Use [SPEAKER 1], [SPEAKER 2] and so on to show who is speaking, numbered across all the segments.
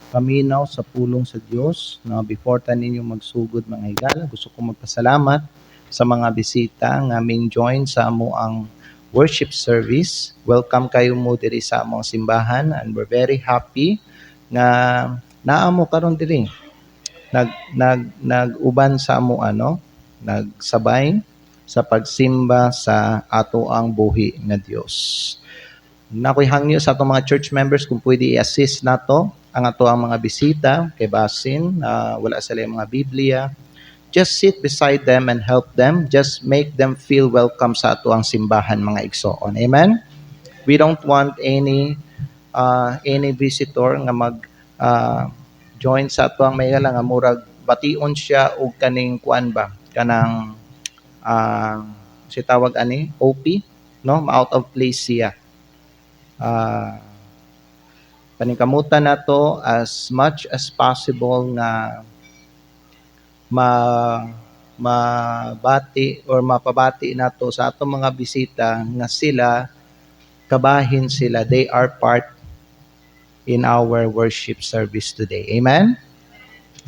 [SPEAKER 1] paminaw sa pulong sa Dios. No, before ta ninyo magsugod mga higala, gusto ko magpasalamat sa mga bisita nga aming join sa amo ang worship service. Welcome kayo mo diri sa among simbahan and we're very happy nga naamo karon diri. Nag-uban sa amo nagsabay sa pagsimba sa ato ang buhi nga Dios. Nakoy hangyo sa atong mga church members kung pwede i-assist nato ang ato ang mga bisita kay basin wala sila yung mga Biblia. Just sit beside them and help them. Just make them feel welcome sa ato ang simbahan mga igsoon. Amen? We don't want any visitor nga mag join sa ato ang may nga murag bation siya og kaning kuan ba kanang si tawag ani OP no, out of place siya. Paningkamutan nato as much as possible nga mabati or mapabati nato sa atong mga bisita nga sila kabahin sila, they are part in our worship service today. Amen?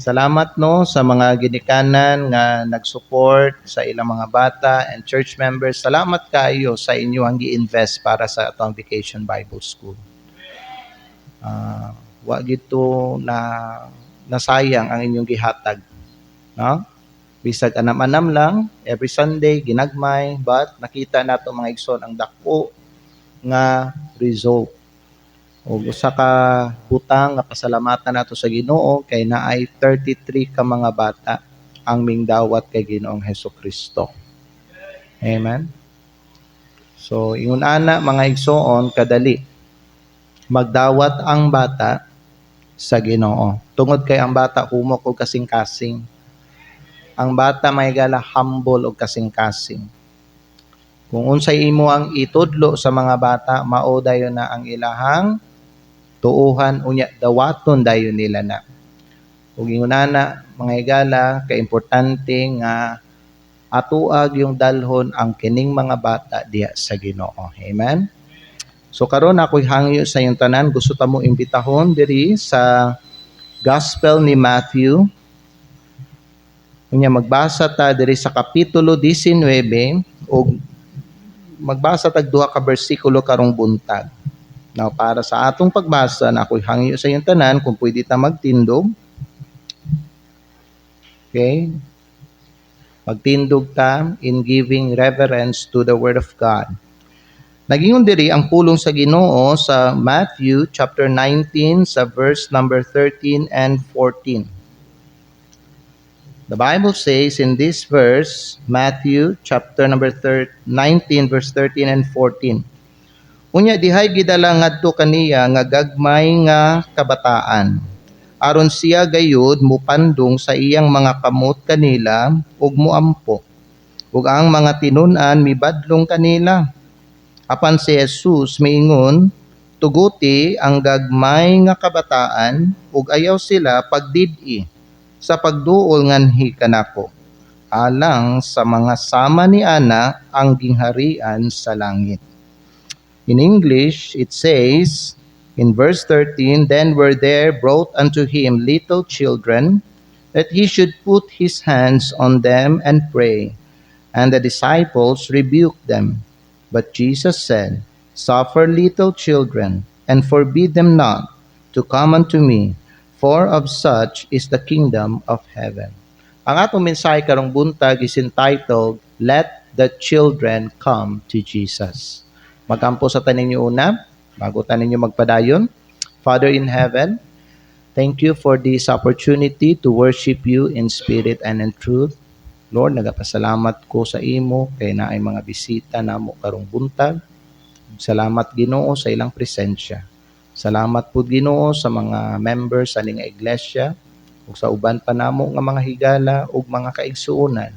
[SPEAKER 1] Salamat no sa mga ginikanan nga nag-support sa ilang mga bata and church members. Salamat kayo sa inyo ang gi-invest para sa atong Vacation Bible School. Wa gito na nasayang ang inyong gihatag. No? Bisag anam-anam lang, every Sunday, ginagmay, but nakita nato mga igsoon ang dako nga result. O usa ka butang nga pasalamatan nato sa Ginoo kay naay 33 ka mga bata ang mingdawat kay Ginoong Hesukristo. Amen. So ingon ana mga igsoon kadali magdawat ang bata sa Ginoo. Tungod kay ang bata humok og kasing-kasing. Ang bata may gala humble og kasing-kasing. Kung unsay imo ang itudlo sa mga bata, mao dayon na ang ilahang tuuhan unya dawaton dayon nila na. Ug ingunana mga higala kay importante nga atuag yung dalhon ang kining mga bata diha sa Ginoo. Amen. So karon ako'y hangyo sa iyong tanan, gusto ta mo imbitahon diri sa Gospel ni Matthew. Unya magbasa ta diri sa kapitulo 19 ug magbasa tag duha ka bersikulo karong buntag. Now para sa atong pagbasa na ako'y hangyo sa iyong tanan kung pwede ta magtindog. Okay? Magtindog ta in giving reverence to the Word of God. Nagingon diri ang pulong sa Ginoo sa Matthew chapter 19 sa verse number 13 and 14. The Bible says in this verse, Matthew chapter number 19 verse 13 and 14. Unya dihay gidala ngadto kaniya nga gagmay nga kabataan. Aron siya gayud mupandong sa iyang mga kamot kanila ug muampo. Ug ang mga tinun-an mibadlong kanila. Apan si Jesus miingon, tuguti ang gagmay nga kabataan ug ayaw sila pagdid-i sa pagduol nganhi kanako. Alang sa mga sama ni ana ang gingharian sa langit. In English, it says in verse 13, then were there brought unto him little children, that he should put his hands on them and pray. And the disciples rebuked them. But Jesus said, suffer little children, and forbid them not to come unto me, for of such is the kingdom of heaven. Ang atong mensahe karong buntag is entitled, Let the Children Come to Jesus. Magampo sa taninyo una, bago taninyo magpadayon. Father in heaven, thank you for this opportunity to worship you in spirit and in truth. Lord, nagapasalamat ko sa imo kay naay mga bisita namo karong buntag. Salamat Ginoo sa ilang presensya. Salamat po Ginoo sa mga members sa ning iglesia ug sa uban pa namo nga mga higala ug mga kaigsuonan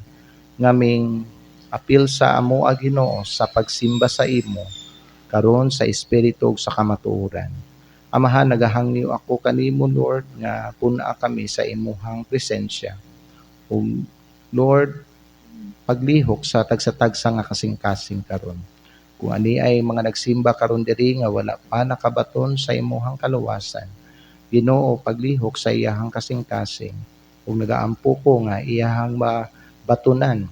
[SPEAKER 1] ngaming apil sa amo Ginoo sa pagsimba sa imo karon sa espiritu ug sa kamatuoran. Amahan, nagahangyo ako kanimo Lord nga puna kami sa imuhang presensya. Ug Lord, paglihok sa tagsa-tagsa nga kasing-kasing karon. Kung ani ay mga nagsimba karon diri nga wala pa nakabaton sa imuhang kaluwasan, Ginoo paglihok sa iyahang kasing-kasing ug nagaampo ko nga iyahang batunan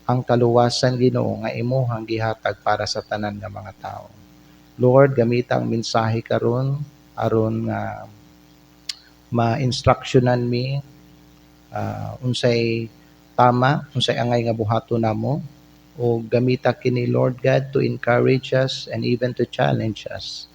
[SPEAKER 1] ang kaluwasan Ginoo nga imuhang gihatag para sa tanan nga mga tao. Lord, gamita ang mensahe karon aron nga ma-instructionan mi unsay tama, unsay angay nga buhaton namo, o gamita kini Lord God to encourage us and even to challenge us.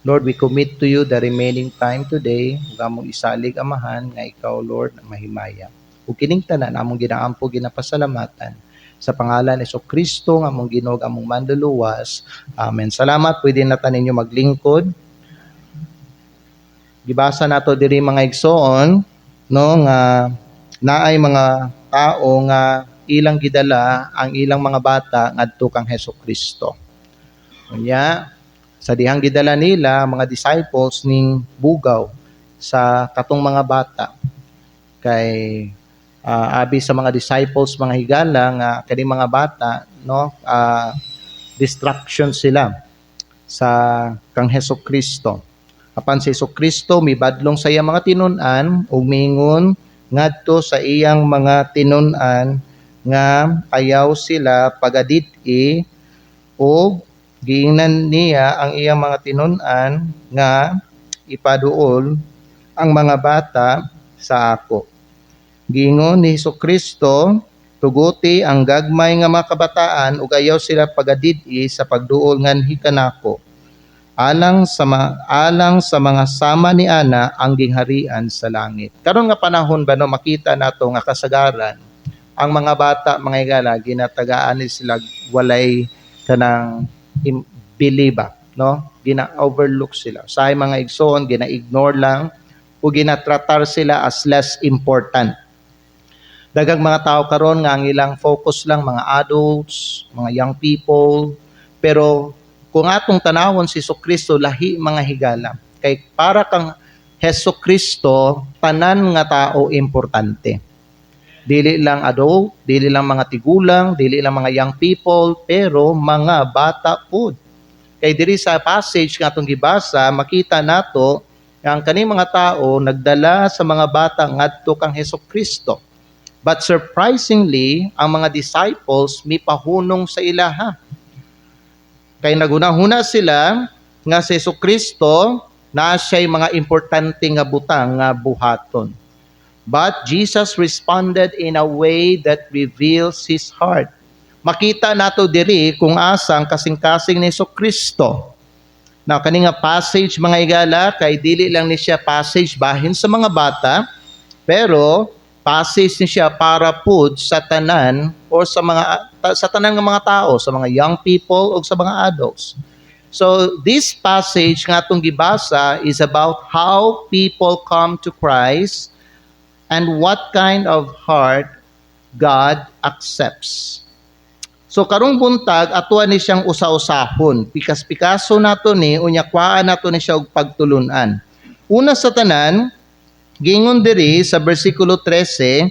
[SPEAKER 1] Lord, we commit to you the remaining time today, ug among isalig amahan nga ikaw Lord mahimaya. Ug kining tanan among ginaampo ginapasalamatan sa pangalan ni Kristo nga among Ginoo among manluluwas. Amen. Salamat, pwede na taninyo maglingkod. Gibasa nato diri mga igsoon no nga naay mga tao nga ilang gidala ang ilang mga bata ngadto kang Hesukristo. Unya sa dihang gidala nila mga disciples ning bugaw sa katong mga bata kay abi sa mga disciples mga higala nga kani mga bata no distraction sila sa kang Hesukristo. Apan si Hesukristo mibadlong sa iyang mga tinun-an ug mingon ngadto sa iyang mga tinun-an nga ayaw sila pagadit-i ug giingnan niya ang iyang mga tinun-an nga ipaduol ang mga bata sa ako. Giingon ni Hesukristo, tuguti ang gagmay nga mga kabataan ug ayaw sila pagadit-i sa pagduol nganhi kanako. Alang sa mga sama ni ana ang gingharian sa langit. Karon nga panahon ba no makita nato nga kasagaran ang mga bata mga higala ginatagaan ni sila walay kanang biliba no gina-overlook sila. Sa mga igsoon gina-ignore lang o ginatratar sila as less important. Daghang mga tao karon nga ang ilang focus lang mga adults, mga young people, pero kung atong tanawon si Hesukristo lahi mga higala. Kay para kang Hesukristo, tanan nga tao importante. Dili lang adult, dili lang mga tigulang, dili lang mga young people, pero mga bata pud. Kay diri sa passage nga atong gibasa, makita nato nga ang kaning mga tao nagdala sa mga bata ngadto kang Hesukristo. But surprisingly, ang mga disciples mipahunong sa ilaha. Kay naguna-huna sila nga si Hesukristo na siya'y mga importante nga butang nga buhaton. But Jesus responded in a way that reveals His heart. Makita nato diri kung asa ang kasing-kasing ni Hesukristo. Now, kani nga passage mga higala, kay dili lang ni siya passage bahin sa mga bata, pero passage ni siya para pud sa tanan o sa tanan ng mga tao, sa mga young people o sa mga adults. So this passage nga atong gibasa is about how people come to Christ and what kind of heart God accepts. So karong buntag atuan ni siyang usa-usahon. Pikas-pikaso nato ni unya kwaan nato ni siya og pagtulunan. Una sa tanan, gingon diri sa bersikulo 13,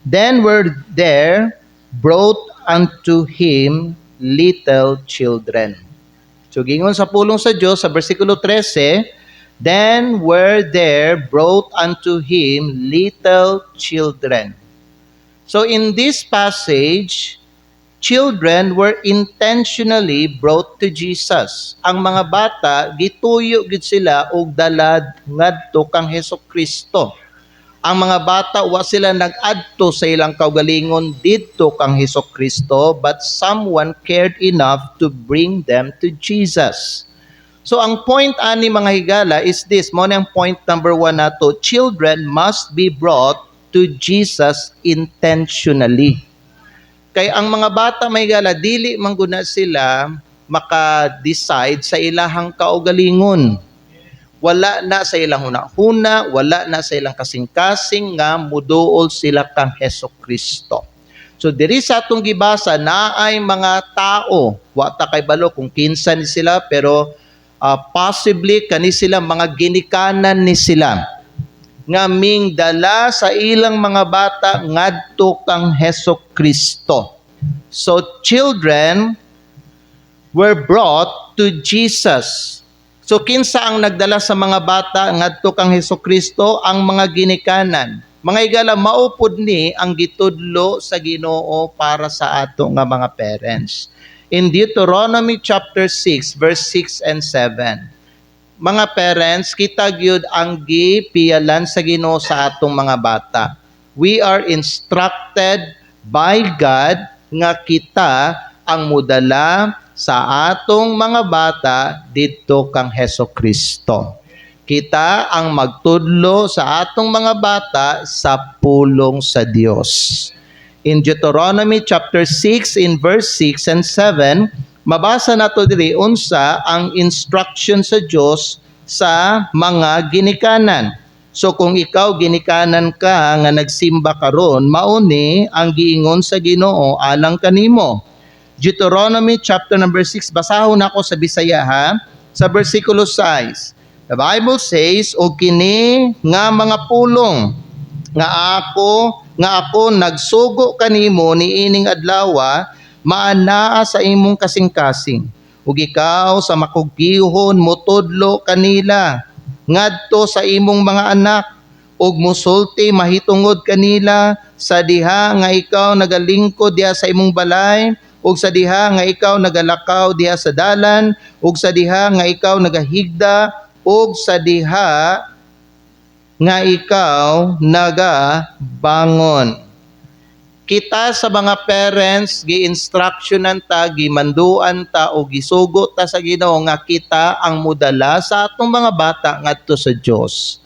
[SPEAKER 1] then were there brought unto him little children. So gingon sa pulong sa Dios sa bersikulo 13, then were there brought unto him little children. So in this passage, children were intentionally brought to Jesus. Ang mga bata gituyo gid sila og dalad ngadto kang Hesukristo. Ang mga bata wa sila nag-adto sa ilang kaugalingon didto kang Hesukristo, but someone cared enough to bring them to Jesus. So ang point ani mga higala is this, mo ang point number 1 nato, children must be brought to Jesus intentionally. Kay ang mga bata may higala dili mangguna sila maka-decide sa ilahang kaugalingon. Wala na sa ilang hunahuna, wala na sa ilang kasing-kasing nga muduol sila kang Hesukristo. So diri sa atong gibasa naay mga tao, wa ta kay balo kung kinsa ni sila, pero possibly kani sila mga ginikanan ni sila nga ming dala sa ilang mga bata ngadto kang Hesukristo. So children were brought to Jesus. So kinsa ang nagdala sa mga bata ngadto kang Hesukristo? Ang mga ginikanan. Mga igala, maupod ni ang gitudlo sa Ginoo para sa ato nga mga parents. In Deuteronomy chapter 6 verse 6 and 7. Mga parents, kita gyud ang gipiyalan sa Ginoo sa atong mga bata. We are instructed by God nga kita ang mudala sa atong mga bata didto kang Hesukristo. Kita ang magtudlo sa atong mga bata sa pulong sa Dios. In Deuteronomy chapter 6 in verse 6 and 7, mabasa nato diri unsa ang instruction sa Dios sa mga ginikanan. So kung ikaw ginikanan ka nga nagsimba karon, mauni ang giingon sa Ginoo alang kanimo. Deuteronomy chapter number 6, basahon ako sa Bisaya ha, sa versikulo 6. The Bible says, "O kini nga mga pulong nga ako nagsugo kanimo niining adlaw, maanaa sa imong kasing-kasing. Ug ikaw sa makugihon motudlo kanila ngadto sa imong mga anak, ug musulti mahitungod kanila sa diha nga ikaw nagalingkod diha sa imong balay, ug sa diha nga ikaw nagalakaw diha sa dalan, ug sa diha nga ikaw nagahigda, ug sa diha nga ikaw nagabangon." Kita sa mga parents, gi-instructionan ta, gimanduan ta, o gisugo ta sa Ginoo nga kita ang mudala sa atong mga bata ngadto sa Dios.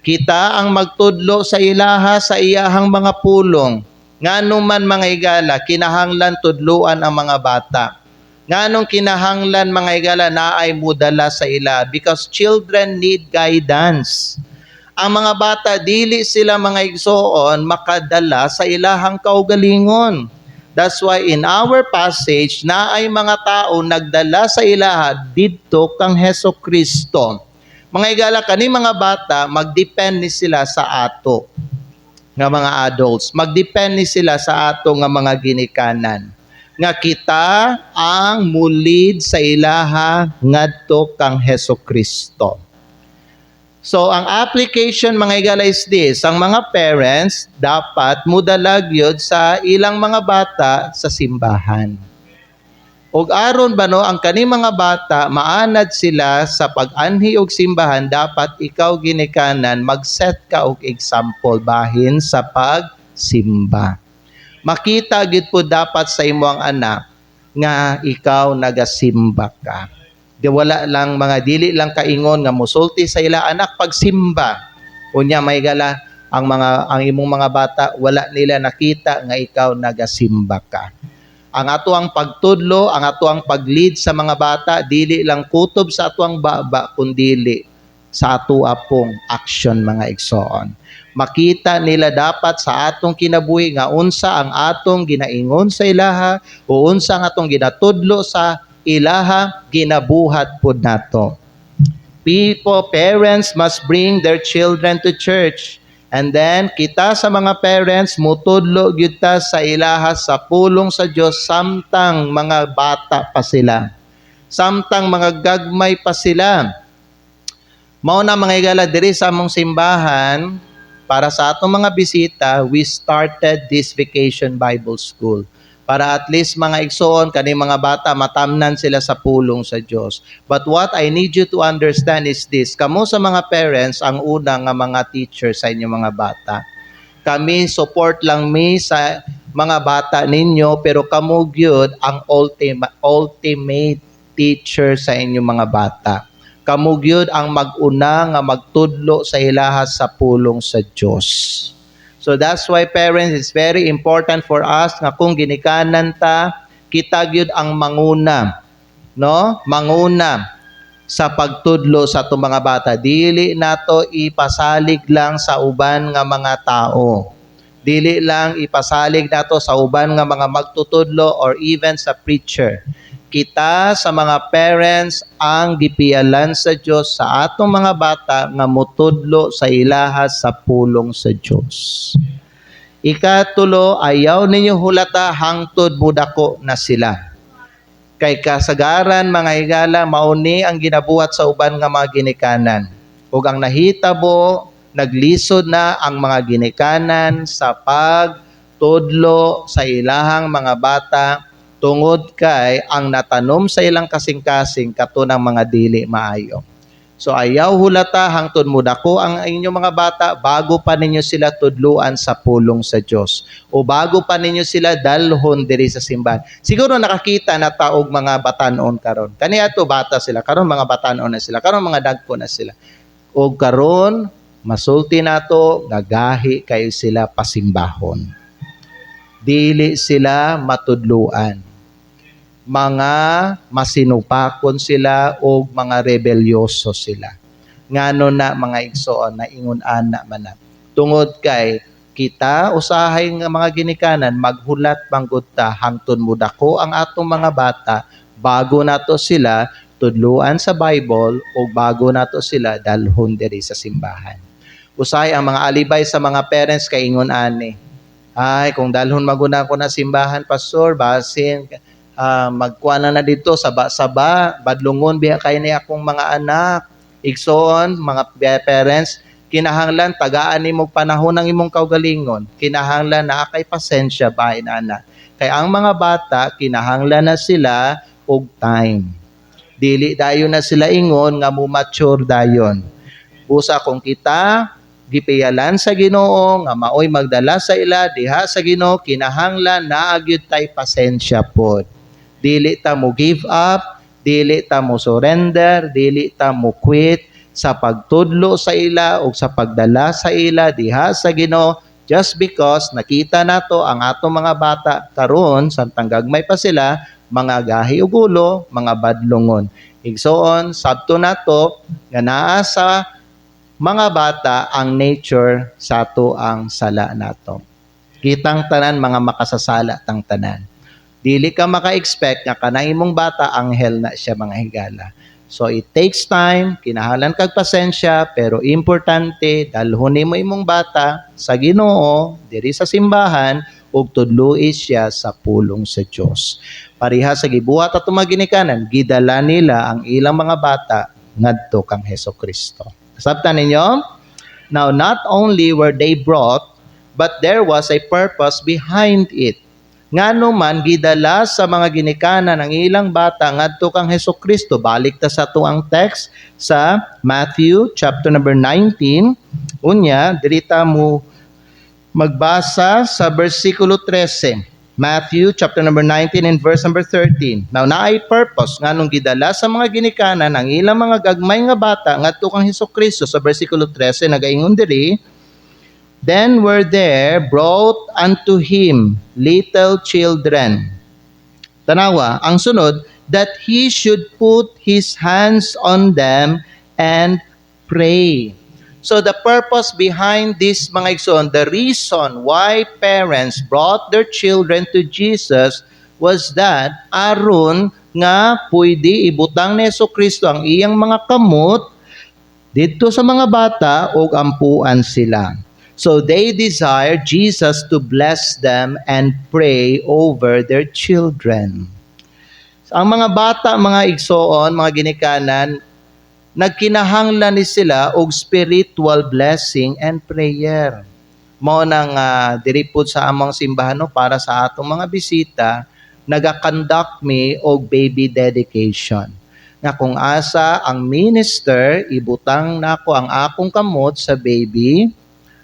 [SPEAKER 1] Kita ang magtudlo sa ilaha sa iyahang mga pulong. Nganuman mga igala, kinahanglan tudluan ang mga bata. Nganong kinahanglan mga igala na ay mudala sa ila? Because children need guidance. Ang mga bata, dili sila mga igsoon makadala sa ilahang kaugalingon. That's why in our passage, na ay mga tao nagdala sa ilaha didto kang Hesukristo. Mga igala, kani mga bata, magdepend ni sila sa ato nga mga adults. Magdepend ni sila sa ato nga mga ginikanan. Nga kita ang mulid sa ilaha ngadto kang Hesukristo. So, ang application mga igala is this, ang mga parents dapat mudalag yun sa ilang mga bata sa simbahan. Og aron ba no, ang kani mga bata, maanad sila sa pag-anhi og simbahan, dapat ikaw ginikanan, mag-set ka og example bahin sa pagsimba. Makita gid po dapat sa imong anak nga ikaw nagasimba ka. Di wala lang mga dili lang kaingon nga musulti sa ila anak pagsimba. Unya may gala ang imong mga bata wala nila nakita nga ikaw nagasimba ka. Ang ato ang pagtudlo, ang ato ang pag-lead sa mga bata dili lang kutob sa ato ang baba kundi sa ato apong action mga igsoon. Makita nila dapat sa atong kinabuhi nga unsa ang atong ginaingon sa ilaha o unsa ang atong ginatudlo sa ilaha, ginabuhat pod nato. Parents must bring their children to church. And then, kita sa mga parents, mutudlo gyud ta sa ilaha sa pulong sa Dios samtang mga bata pa sila. Samtang mga gagmay pa sila. Mao na mga igala diri sa among simbahan, para sa atong mga bisita, we started this Vacation Bible School. Para at least mga igsoon, kani mga bata, matamnan sila sa pulong sa Diyos. But what I need you to understand is this. Kamo sa mga parents, ang una nga mga teacher sa inyong mga bata. Kami, support lang mi sa mga bata ninyo, pero kamo gyud ang ultimate teacher sa inyong mga bata. Kamo gyud ang mag-una nga magtudlo sa ilaha sa pulong sa Diyos. So that's why parents, it's very important for us nga kung ginikanan ta, kita gyud ang manguna, no? Manguna sa pagtudlo sa atong mga bata. Dili nato ipasalig lang sa uban nga mga tao. Dili lang ipasalig nato sa uban nga mga magtutudlo or even sa preacher. Kita sa mga parents ang gipiyalan sa Dios sa atong mga bata nga mutudlo sa ilaha sa pulong sa Dios. Ikatulo, ayaw ninyo hulata hangtod mudako na sila. Kay kasagaran mga higala mauni ang ginabuhat sa uban nga mga ginikanan. Ug ang nahitabo naglisod na ang mga ginikanan sa pagtudlo sa ilahang mga bata tungod kay ang natanom sa ilang kasing-kasing katunang mga dili maayo. So ayaw hulata hangtod mo dako ang inyong mga bata bago pa ninyo sila tudluan sa pulong sa Dios o bago pa ninyo sila dalhon diri sa simbahan. Siguro nakakita na taog mga batanon karon. Kani ato bata sila karon mga batanon na sila karon mga dagko na sila. O karon masulti nato gagahi kayo sila pasimbahon. Dili sila matudluan. Mga masinupakon sila o mga rebelyoso sila. Ngano na mga igsoon na ingon ana man na. Tungod kay kita usahay nga mga ginikanan maghulat manggod ta hangtod mo dako ang atong mga bata bago nato sila tudluan sa Bible o bago nato sila dalhon diri sa simbahan. Usahay ang mga alibay sa mga parents kay ingon ani. Ay kung dalhon maguna ko na simbahan pastor basin magkuha na dito, saba-saba, badlungon biya kay ni akong mga anak. Igsoon, mga parents, kinahanglan, tagaan ni mong panahon ng imong kaugalingon. Kinahanglan na kay pasensya ba, inana. Kay ang mga bata, kinahanglan na sila og time. Dili dayon na sila ingon nga mo mature dayon. Busa kung kita, gipiyalan sa Ginoo nga maoy magdala sa ila diha sa Ginoo kinahanglan naagyud tay pasensya pod. Dili ta mo give up, dili ta mo surrender, dili ta mo quit sa pagtudlo sa ila o sa pagdala sa ila diha sa Ginoo just because nakita nato ang atong mga bata karon samtang gagmay pa sila mga gahi ug ulo, mga badlongon. Igsoon sabto nato nga naa sa mga bata ang nature sa ato ang sala nato. Kitang tanan mga makasasala tang tanan. Dili ka maka-expect nga kanang imong bata anghel na siya mga higala. So it takes time, kinahanglan kag pasensya, pero importante dalhon nimo imong bata sa Ginoo diri sa simbahan ug tudloi siya sa pulong sa Dios. Pareha sa gibuhat atong mga ginikanan, gidala nila ang ilang mga bata ngadto kang Hesukristo. Sabtan ninyo? Now not only were they brought, but there was a purpose behind it. Ngano man gidala sa mga ginikanan ang ilang bata ngadto kang Hesukristo. Balik ta sa tuang text sa Matthew chapter number 19. Unya dirita mo magbasa sa bersikulo 13. Matthew chapter number 19 and verse number 13. Now naay purpose nganong gidala sa mga ginikanan ang ilang mga gagmay nga bata ngadto kang Hesukristo sa bersikulo 13 nagaingon diri. Then were there brought unto him little children. Tanawa, ang sunod, that he should put his hands on them and pray. So the purpose behind this mga igsoon, the reason why parents brought their children to Jesus was that aron nga pwede ibutang ni Hesukristo ang iyang mga kamot dito sa mga bata o ampuan sila. So they desire Jesus to bless them and pray over their children. Ang mga bata, mga igsoon, mga ginikanan, nagkinahanglan ni sila og spiritual blessing and prayer. Mao nang diripod sa among simbahan no, para sa atong mga bisita, naga-conduct me og baby dedication. Nga kung asa ang minister ibutang nako ang akong kamot sa baby,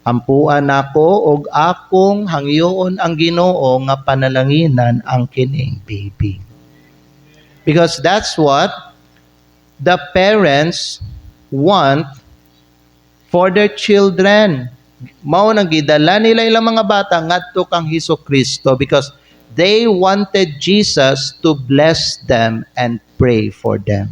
[SPEAKER 1] ampuan nako og akong hangyoon ang Ginoo nga panalanginan ang kining baby. Because that's what the parents want for their children. Mao nang gidala nila ilang mga bata ngadto kang Hesukristo because they wanted Jesus to bless them and pray for them.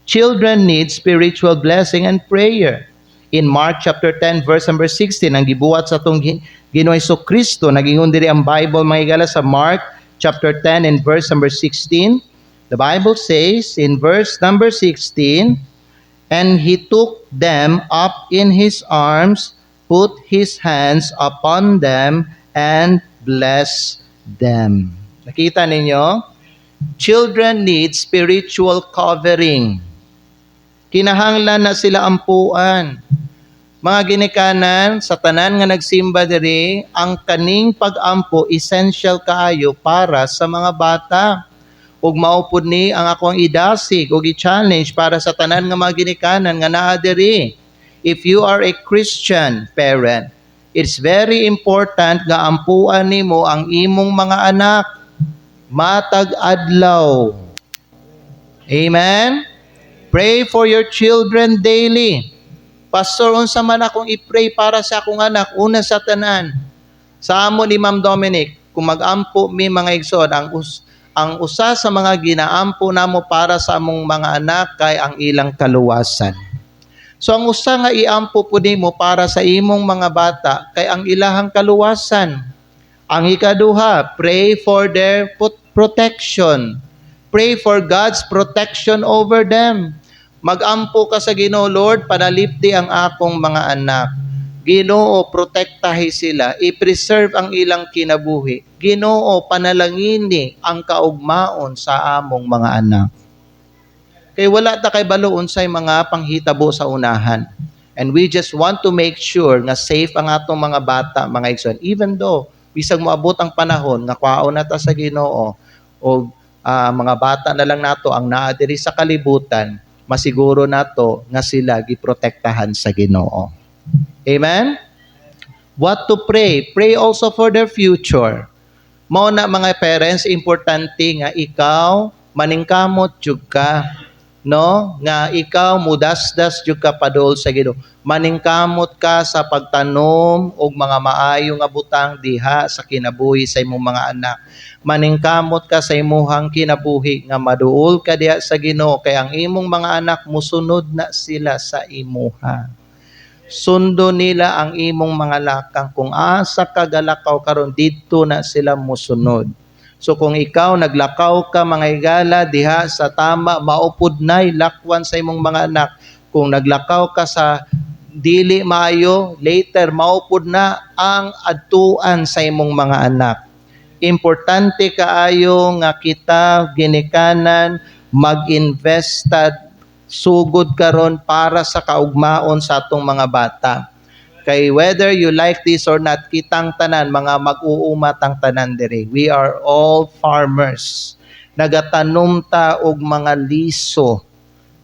[SPEAKER 1] Children need spiritual blessing and prayer. In Mark chapter 10 verse number 16 ang gibuhat sa atong Ginoong Hesukristo nagingon diri ang Bible mga higala sa Mark chapter 10 and verse number 16. The Bible says in verse number 16, and he took them up in his arms, put his hands upon them and blessed them. Nakita ninyo? Children need spiritual covering. Kinahanglan na sila ampuan. Mga ginikanan, sa tanan nga nagsimba diri, ang kaning pag-ampo essential kaayo para sa mga bata. Ug maupod ni ang akong idasig ug i-challenge para sa tanan nga mga ginikanan nga naa diri. If you are a Christian parent, it's very important nga ampuan nimo ang imong mga anak matag adlaw. Amen? Pray for your children daily. Pastor, unsa man akong i-pray para sa akong anak? Una sa tanan. Sa amo ni Ma'am Dominic, kung mag-ampo mi mga igsoon, ang usa sa mga ginaampo namo para sa among mga anak kay ang ilang kaluwasan. So ang usa nga iampo po nimo para sa imong mga bata kay ang ilahang kaluwasan. Ang ikaduha, pray for their protection. Pray for God's protection over them. Mag-ampo ka sa Ginoo, Lord, panalipdi ang akong mga anak. Ginoo, protektahi sila, i-preserve ang ilang kinabuhi. Ginoo, panalangini ang kaugmaon sa among mga anak. Kay wala ta kay balo unsay mga panghitabo sa unahan. And we just want to make sure nga safe ang atong mga bata, mga igsoon. Even though bisag moabot ang panahon nga kwaon na ta sa Ginoo o mga bata na lang nato ang naa diri sa kalibutan, masiguro nato nga sila giprotektahan sa Ginoo. Amen? What to pray? Pray also for their future. Mao na mga parents, importante nga ikaw maningkamot jud ka, no? Nga ikaw mudasdas jud ka padol sa Ginoo. Maningkamot ka sa pagtanom og mga maayo nga butang diha sa kinabuhi sa imong mga anak. Maningkamot ka sa imuhang kinabuhi nga maduol ka diha sa Ginoo kay ang imong mga anak musunod na sila sa imuha. Sundo nila ang imong mga lakang. Kung asa ka galakaw karon didto na sila musunod. So kung ikaw naglakaw ka mga higala diha sa tama, maupod na'y lakwan sa imong mga anak. Kung naglakaw ka sa dili maayo, later maupod na ang adtuan sa imong mga anak. Importante kaayo nga kita ginikanan mag-investad sugod karon para sa kaugmaon sa atong mga bata. Kay whether you like this or not, kitang tanan, mga mag-uumat ang tanan diri. We are all farmers. Nagatanom ta og mga liso.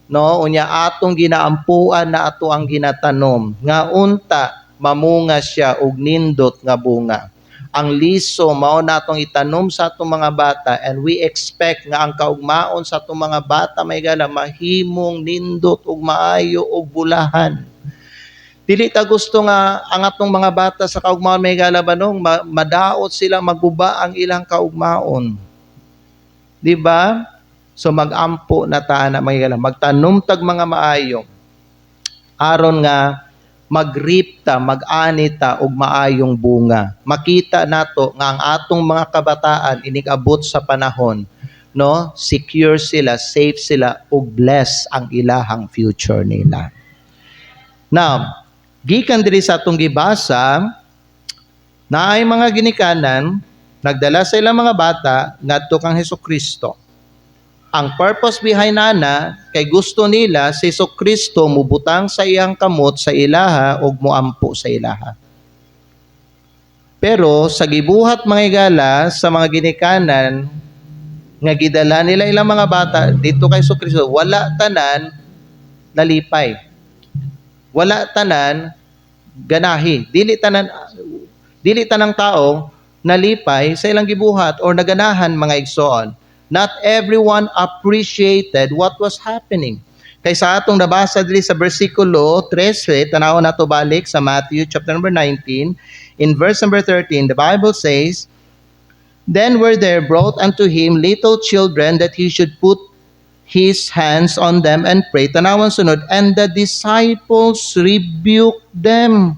[SPEAKER 1] No, unya atong ginaampuan na ato ang ginatanom. Nga unta, mamunga siya og nindot nga bunga. Ang liso mao natong itanom sa atong mga bata and we expect nga ang kaugmaon sa atong mga bata may gala mahimong nindot ug maayo og bulahan. Dili ta gusto nga ang atong mga bata sa kaugmaon may gala banong madaot sila maguba ang ilang kaugmaon. Di ba? So mag-ampo na ta na may gala magtanom tag mga maayo aron nga mag-reap ta, mag-ani ta og maayong bunga. Makita nato nga ang atong mga kabataan inigabot sa panahon, no? Secure sila, safe sila ug bless ang ilahang future nila. Now, gikan diri sa atong gibasa, naay mga ginikanan nagdala sa ilang mga bata ngadto kang Hesukristo. Ang purpose behind nana, kay gusto nila si Jesucristo mubutang sa iyang kamot sa ilaha ug moampo sa ilaha. Pero sa gibuhat mga igala sa mga ginikanan nga gidala nila ilang mga bata dito kay Jesucristo, wala tanan nalipay. Wala tanan ganahi. Dili tanang tao nalipay sa ilang gibuhat or naganahan mga igsoon. Not everyone appreciated what was happening. Kay sa atong nabasa dili sa bersikulo 13, tanawon nato balik sa Matthew chapter number 19, in verse number 13, the Bible says, "Then were there brought unto him little children that he should put his hands on them and pray." Tanawon sunod, "And the disciples rebuked them."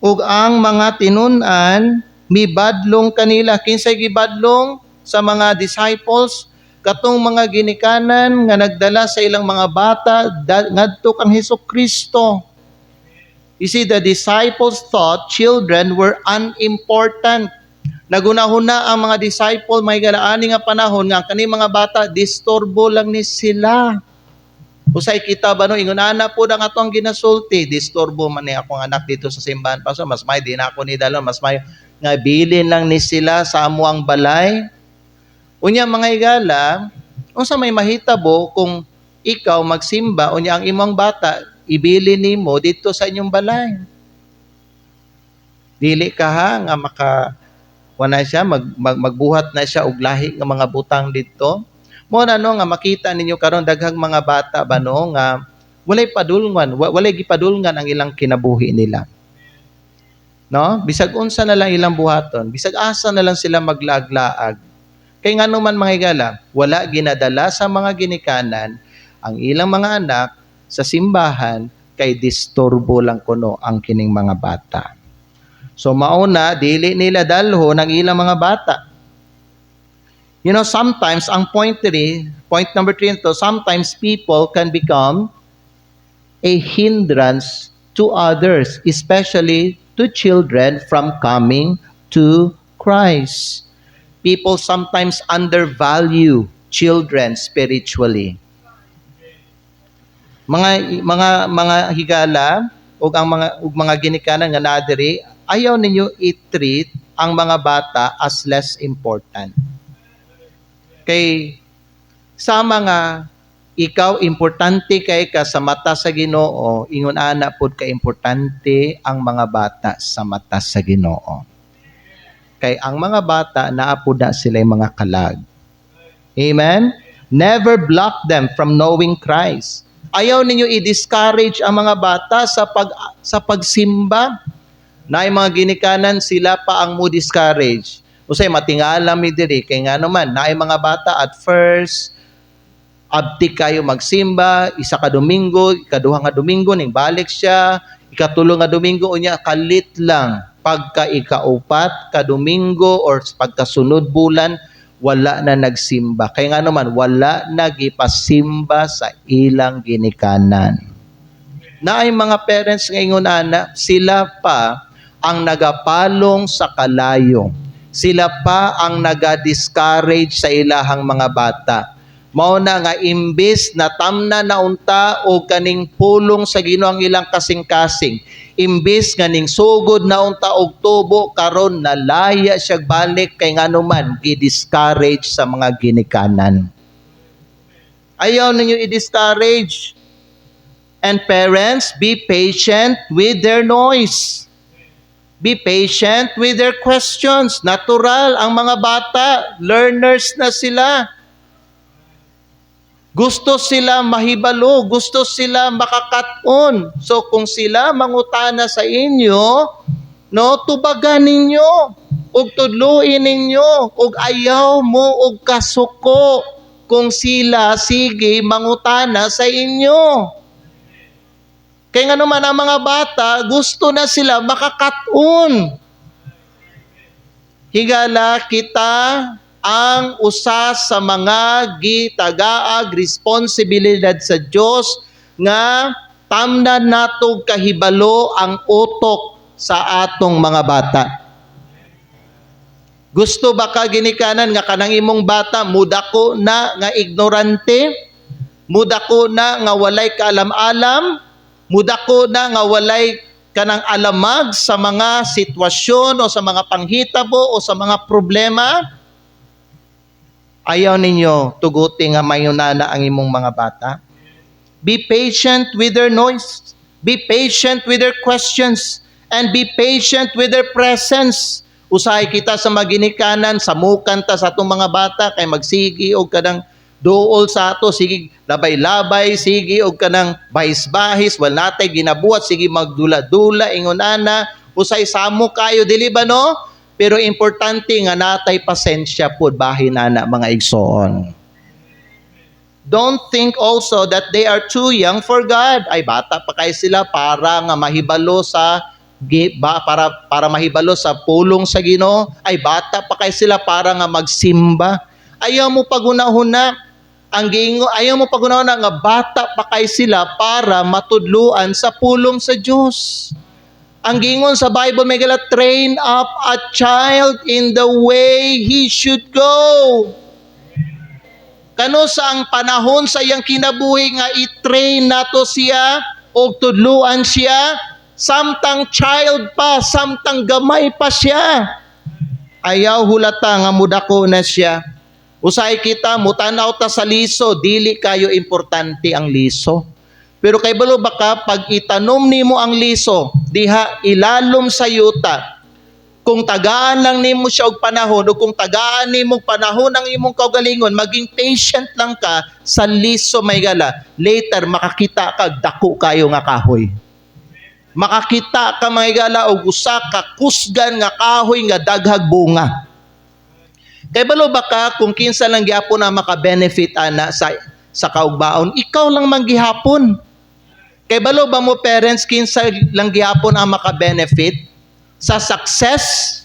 [SPEAKER 1] Ug ang mga tinun-an mibadlong kanila. Kinsay gibadlong sa mga disciples? Katong mga ginikanan nga nagdala sa ilang mga bata ngadto kang Hesukristo. You see, the disciples thought children were unimportant. Nagunahuna ang mga disciple, may galaani nga panahon nga kani mga bata, disturbo lang ni sila. Usay kita ba no, ingunana po ang atong ginasulti, disturbo man ni akong anak dito sa simbahan, Pastor, mas may di na ako ni dalon, mas may nga bilin lang ni sila sa amuang balay. Unya mga higala, unsa may mahitabo kung ikaw magsimba, unya ang imong bata, ibili nimo dito sa inyong balay. Dili ka ha, nga wala siya, magbuhat na siya og lahi nga mga butang dito. Mo na no, nga makita ninyo karon daghang mga bata ba no, nga walay padulngan, walay gipadulngan ang ilang kinabuhi nila. No? Bisag unsa na lang ilang buhaton, bisag asa na lang sila maglaag-laag. Kay nga naman mga higala, wala ginadala sa mga ginikanan ang ilang mga anak sa simbahan kay disturbo lang kuno ang kining mga bata. So mauna, dili nila dalho ng ilang mga bata. You know, sometimes, ang point number 3 ito, sometimes people can become a hindrance to others, especially to children from coming to Christ. People sometimes undervalue children spiritually. Mga higala ug ang mga ginikanan nga naa diri, ayaw ninyo i-treat ang mga bata as less important. Kay sa mga ikaw importante kay ka sa mata sa Ginoo, ingon ana pud ka importante ang mga bata sa mata sa Ginoo. Kay ang mga bata naa pud na sila mga kalag. Amen? Never block them from knowing Christ. Ayaw ninyo i-discourage ang mga bata sa pagsimba. Naay mga ginikanan, sila pa ang mo discourage. Usay matingala mi diri kay nga naman naay mga bata at first abti kayo magsimba, isa ka Domingo, ikaduha nga Domingo ning balik siya, ikatulo nga Domingo unya kalit lang. Pagka ikaupat ka Domingo or pagkasunod bulan, wala na nagsimba. Kaya nga naman, wala nagipasimba sa ilang ginikanan. Na ay mga parents ngayon ana, sila pa ang nagapalong sa kalayo. Sila pa ang naga-discourage sa ilahang mga bata. Mao na nga imbis na tamna na unta o kaning pulong sa Ginoo ang ilang kasing-kasing. Imbis nga ning sugod na unta og tubo karon nalaya siya balik kay nganuman gi-discourage sa mga ginikanan. Ayaw ninyo i-discourage. And parents, be patient with their noise. Be patient with their questions. Natural, ang mga bata, learners na sila. Gusto sila mahibalo, gusto sila makakaton. So kung sila mangutana sa inyo, no, tubagan ninyo, ug tudluin ninyo, ug ayaw mo og kasuko kung sila sige mangutana sa inyo. Kaya nga naman ang mga bata, gusto na sila makakaton. Higala kita ang usa sa mga gitagaag responsibilidad sa Dios nga tamnan nato kahibalo ang utok sa atong mga bata. Gusto ba ka ginikanan nga kanang imong bata mudako na nga ignorante, mudako na nga walay kaalam-alam, mudako na nga walay kanang alamag sa mga sitwasyon o sa mga panghitabo o sa mga problema? Ayaw ninyo tuguti nga mayunana ang imong mga bata. Be patient with their noise. Be patient with their questions. And be patient with their presence. Usahay kita sa maginikanan, samukan ta sa atong mga bata, kay magsigi o kanang dool sa ato, sige labay-labay, sige og kanang bahis-bahis, wal natay ginabuhat, sige magdula-dula, ingon ana, usay samo kayo, dili ba no? Pero importante nga natay pasensya pud bahin ana mga igsoon. Don't think also that they are too young for God. Ay bata pa kay sila para nga mahibalo sa para mahibalo sa pulong sa Ginoo. Ay bata pa kay sila para nga magsimba. Ayaw mo pagunahuna. Ayaw mo pagunahuna nga bata pa kay sila para matudluan sa pulong sa Dios. Ang gingon sa Bible may gala, train up a child in the way he should go. Kano sa ang panahon sa iyang kinabuhi nga i-train nato siya o tudluan siya, samtang child pa, samtang gamay pa siya. Ayaw hulata nga mudako na siya. Usay kita, mutanaw ta sa liso, dili kayo importante ang liso. Pero kay balo baka pag itanom nimo ang liso, diha ilalom sa yuta. Kung tagaan lang nimo siya og panahon o kung tagaan nimo panahon ang imong kaugalingon, maging patient lang ka sa liso may gala. Later makakita ka dako kayo nga kahoy. Makakita ka mga gala og usa ka kusgan nga kahoy nga daghag bunga. Kay balo baka kung kinsa lang gyapon na maka-benefit ana sa kaugbaon, ikaw lang man gihapon. Kay balo ba mo parents kinsa lang gihapon ang maka-benefit sa success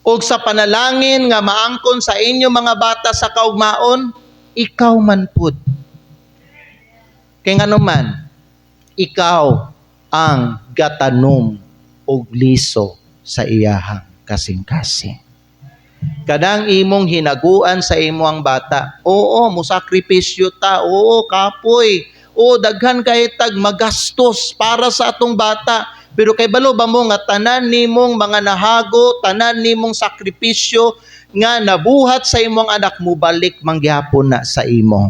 [SPEAKER 1] o sa panalangin nga maangkon sa inyo mga bata sa kaugmaon? Ikaw man pud. Kay ngano man, ikaw ang gatanom og liso sa iyahang kasing-kasing. Kadang imong hinaguan sa imong bata, oo, musakripisyo ta, oo, kapoy, oo, daghan kay tag magastos para sa atong bata. Pero kay balo ba mo nga tanan nimong mga nahago, tanan nimong sakripisyo nga nabuhat sa imong anak mo, balik manggihapon na sa imo.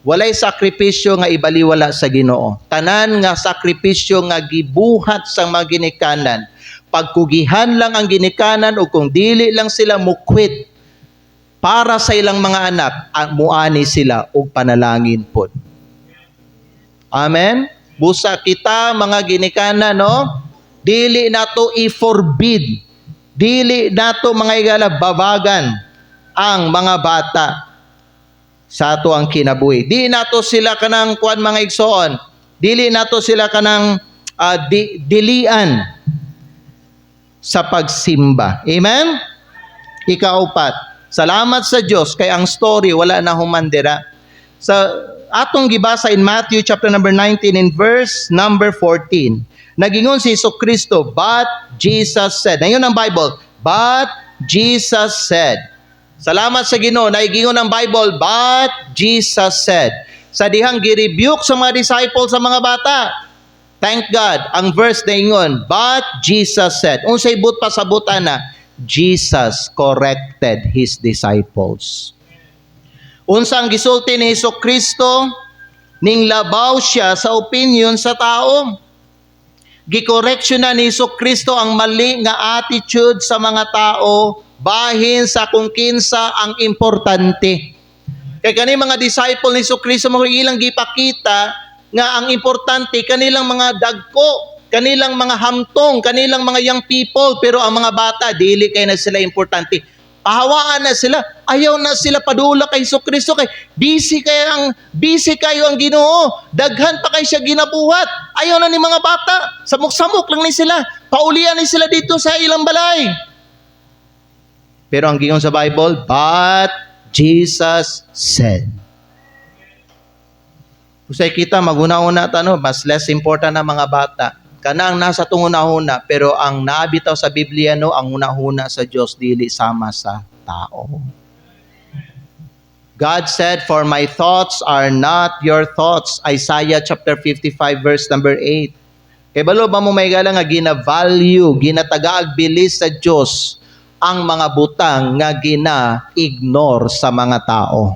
[SPEAKER 1] Walay sakripisyo nga ibaliwala sa Ginoo. Tanan nga sakripisyo nga gibuhat sa mga ginikanan. Pagkugihan lang ang ginikanan o kung dili lang sila mukwit para sa ilang mga anak, muani sila og panalangin pod. Amen? Busa kita mga ginikanan, no? Dili nato i-forbid. Dili nato mga igala babagan ang mga bata sa ato ang kinabuhi. Di nato sila kanang kuan mga igsoon. Dili nato sila kanang dilian sa pagsimba. Amen? Ikaupat, salamat sa Dios kay ang story wala na humandira. Sa atong gibasa in Matthew chapter number 19 in verse number 14. Nagingon si Jesucristo, but Jesus said. Ngayon ang Bible, but Jesus said. Salamat sa Ginoo, naigingon ang Bible, but Jesus said. Sa dihang gi-rebuke sa mga disciples sa mga bata. Thank God, ang verse na ingon, but Jesus said. Unsay but pasabutan na, Jesus corrected His disciples. Unsang gisulti ni Jesucristo, ning labaw siya sa opinion sa tao. Gikoreksyon na ni Jesucristo ang mali nga attitude sa mga tao bahin sa kung kinsa ang importante. Kay kani mga disciple ni Jesucristo mo ilang gipakita nga ang importante kanilang mga dagko, kanilang mga hamtong, kanilang mga young people, pero ang mga bata dili kay na sila importante. Pahawaan na sila, ayaw na sila padula kay Jesucristo kay busy kayo ang Ginoo. Daghan pa kay siya ginabuhat. Ayaw na ni mga bata, samok-samok lang ni sila. Paulian ni sila dito sa ilang balay. Pero ang gingon sa Bible, but Jesus said. Usay kita maguna-una tano, mas less important na mga bata. Kanang nasa tunguna-una, pero ang naabitaw sa Biblia no, ang una-una sa Dios dili sama sa tao. God said, "For my thoughts are not your thoughts." Isaiah chapter 55 verse number 8. Kay balo ba mo may gala nga gina-value, ginatagaag bilis sa Dios ang mga butang nga gina-ignore sa mga tao.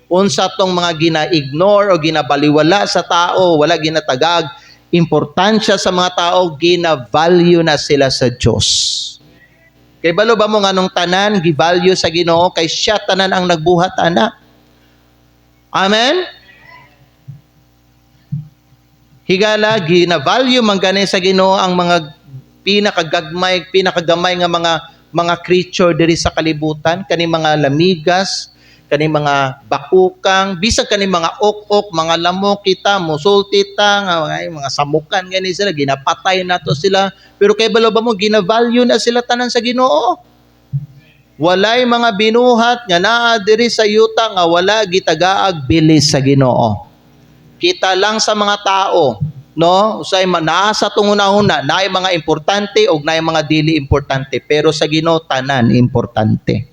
[SPEAKER 1] Unsa tong mga gina-ignore o ginabaliwala sa tao, wala ginatagag importansya sa mga tao, gina-value na sila sa Diyos. Kay balo ba mo nga nung tanan, gi-value sa Ginoo, kay siya tanan ang nagbuhat, ana. Amen? Higala, gina-value man gani sa Ginoo ang mga pinakagamay nga mga creature diri sa kalibutan, kani mga lamigas, kani mga bakukang, bisag kani mga ok-ok, mga lamok kita, musulti ta, mga samukan gani sila, ginapatay nato sila. Pero kay balo ba mo, gina-value na sila tanan sa Ginoo. Walay mga binuhat nga naa diri sa yuta nga wala gitagaag bilis sa Ginoo. Kita lang sa mga tao no, usay naa sa tong una-una, naay mga importante o naay mga dili importante, pero sa Ginoo tanan importante.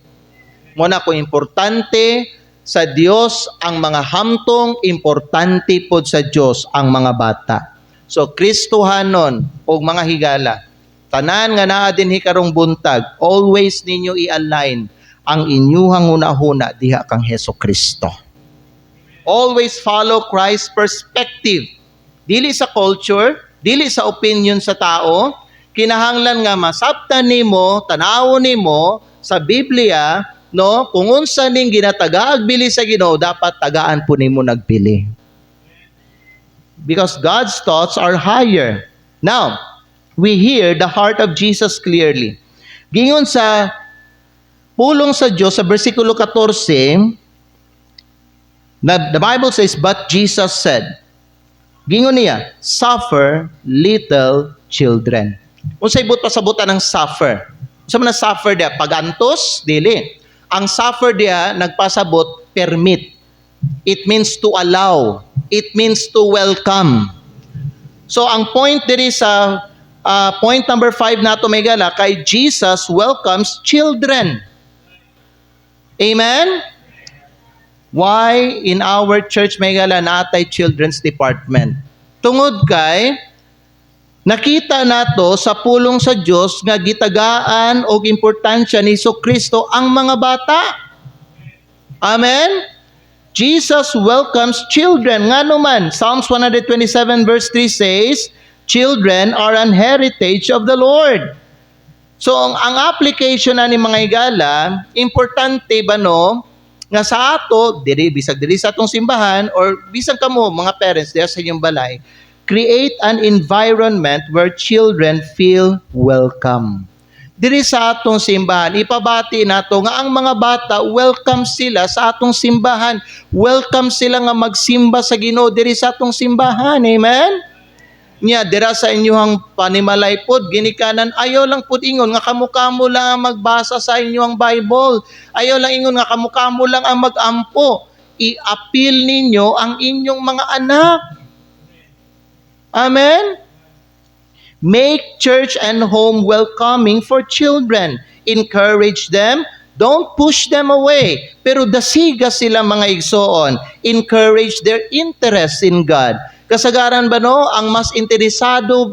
[SPEAKER 1] Muna kung importante sa Dios ang mga hamtong, importante pod sa Dios ang mga bata. So Kristohanon o mga higala, tanan nga naa dinhi karong buntag, always ninyo i-align ang inyuhang una-una diha kang Hesukristo. Always follow Christ's perspective. Dili sa culture, dili sa opinion sa tao, kinahanglan nga masabtan nimo, tanawon nimo sa Biblia, no, kung unsa ning ginatagaag bili sa Ginoo, dapat tagaan po nimo nagbili. Because God's thoughts are higher. Now, we hear the heart of Jesus clearly. Gingon sa pulong sa Diyos sa bersikulo 14, the Bible says, but Jesus said, gingon niya, suffer little children. Unsay but pasabutan ng suffer? Unsa man ang suffer dia? Pagantos? Dili. Ang suffer dia nagpasabot permit. It means to allow. It means to welcome. So ang point diri sa point number 5 nato may gala, kay Jesus welcomes children. Amen? Why in our church may gala natay children's department? Tungod kay nakita nato sa pulong sa Dios nga gitagaan og importansya ni Jesucristo ang mga bata. Amen? Jesus welcomes children. Ngano man, Psalms 127 verse 3 says, children are an heritage of the Lord. So ang application na ni mga higala, importante ba no, nga sa ato, bisag diri sa atong simbahan, or bisag kamo mga parents diya sa inyong balay, create an environment where children feel welcome. Diri sa atong simbahan, ipabati nato nga ang mga bata, welcome sila sa atong simbahan. Welcome sila nga magsimba sa Ginoo diri sa atong simbahan. Amen? Nya dira sa inyong panimalay pod, ginikanan, ayaw lang pod ingon nga kamukamo lang ang magbasa sa inyong Bible. Ayaw lang ingon nga kamukamo lang ang magampo. I-appeal ninyo ang inyong mga anak. Amen? Make church and home welcoming for children. Encourage them. Don't push them away. Pero dasiga sila mga igsoon. Encourage their interest in God. Kasagaran ba no, ang mas interesado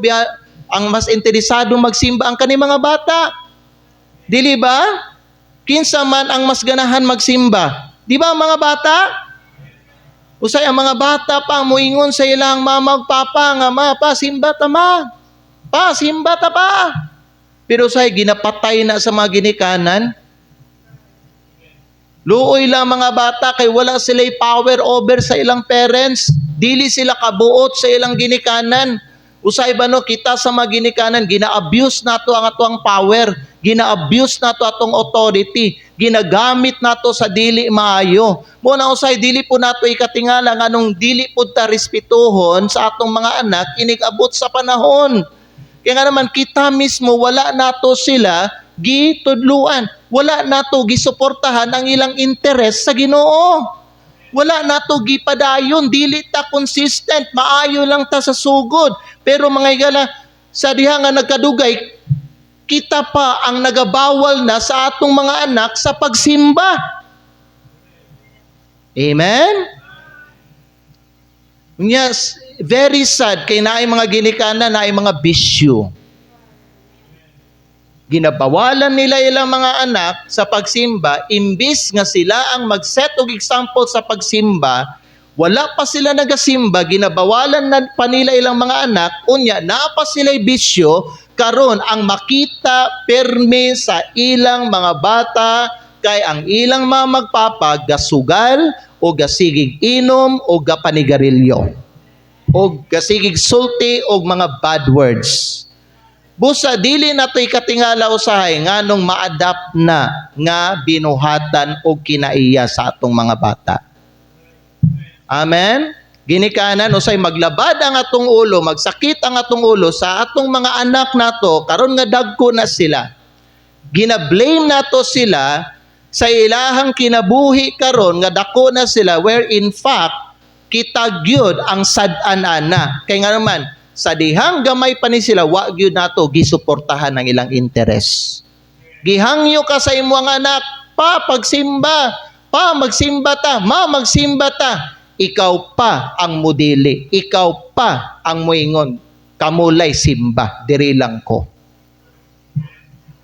[SPEAKER 1] magsimba ang kani mga bata? Dili ba? Kinsa man ang mas ganahan magsimba? Di ba mga bata? Usay ang mga bata pa moingon sa ilang mama ug papa nga ma pasimba ta ma. Pasimba ta pa. Pero say ginapatay na sa mga ginikanan. Luoy lang mga bata kay wala sila power over sa ilang parents. Dili sila kabuot sa ilang ginikanan. Usay ba no, kita sa mga ginikanan, gina-abuse nato ang atong power. Gina-abuse nato atong authority. Ginagamit nato sa dili maayo. Muna usay, dili po nato ikatingala nga nung dili po ta respetuhon sa atong mga anak, inigabot sa panahon. Kaya nga naman, kita mismo, wala nato sila gitudluan. Wala nato gisuportahan ang ilang interes sa Ginoo. Wala nato gipadayon, dili ta consistent, maayo lang ta sa sugod. Pero mga higala, sa diha nga nagkadugay, kita pa ang nagabawal na sa atong mga anak sa pagsimba. Amen? Yes, very sad kay naay mga ginikanan, naay mga bisyo. Ginabawalan nila ilang mga anak sa pagsimba, imbis nga sila ang mag-set og example sa pagsimba, wala pa sila nagasimba, ginabawalan na pa nila ilang mga anak, unya naa pa sila'y bisyo, karon ang makita perme sa ilang mga bata, kay ang ilang mga magpapa, gasugal, o gasigig inom, o gapanigarilyo, o gasigig sulti, o mga bad words. Busa, dili na to'y katingala usahay nga nung ma-adapt na nga binuhatan o kinaiya sa atong mga bata. Amen? Ginikanan, usay maglabad ang atong ulo, magsakit ang atong ulo sa atong mga anak nato, karon nga dagko na sila. Gina-blame nato sila sa ilahang kinabuhi karon nga dako na sila, where in fact, kita gyud ang sad-an na. Kaya nga naman, sa dihang gamay pa ni sila, wa gyud nato gisuportahan ang ilang interes. Gihangyo ka sa imong anak, pa pagsimba, pa magsimba ta, ma magsimba ta. Ikaw pa ang mudili, ikaw pa ang muingon, kamulay simba, diri lang ko.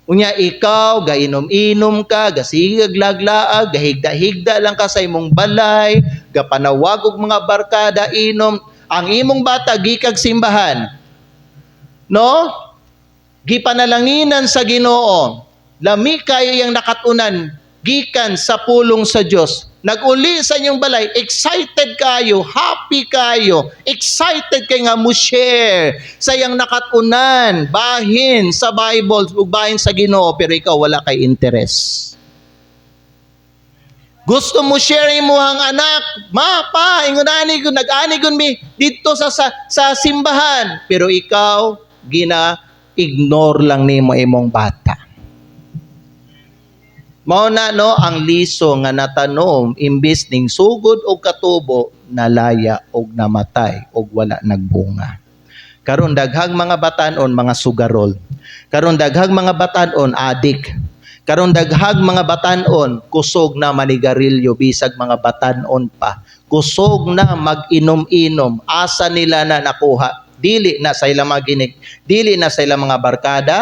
[SPEAKER 1] Unya ikaw, gainom-inom ka, gasigag-laglaag, gahigda-higda lang ka sa imong balay, gapanawag og mga barkada, inom, ang imong bata gikag simbahan. No? Gipanalanginan sa Ginoo. Lami kayo yang nakatunan, gikan sa pulong sa Dios. Nag-uli sa inyong balay, excited kayo, happy kayo, excited kayo nga mo share sa iyang nakatunan, bahin sa Bible, ug bahin sa Ginoo, pero ikaw wala kay interest. Gusto mo share mo ang anak, ma, pa, ingon-ani gun, nag-ani gun mi dito sa simbahan, pero ikaw gina-ignore lang nimo imong bata. Mao na no ang liso nga natanom imbis ning sugod og katubo, nalaya og namatay og wala nagbunga. Karon daghang mga batan-on mga sugarol. Karon daghang mga batan-on adik. Karon daghang mga batan-on kusog na manigarilyo, bisag mga batan-on pa. Kusog na mag-inom-inom, asa nila na nakuha. Dili na sa ilang dili na sa ilang mga barkada,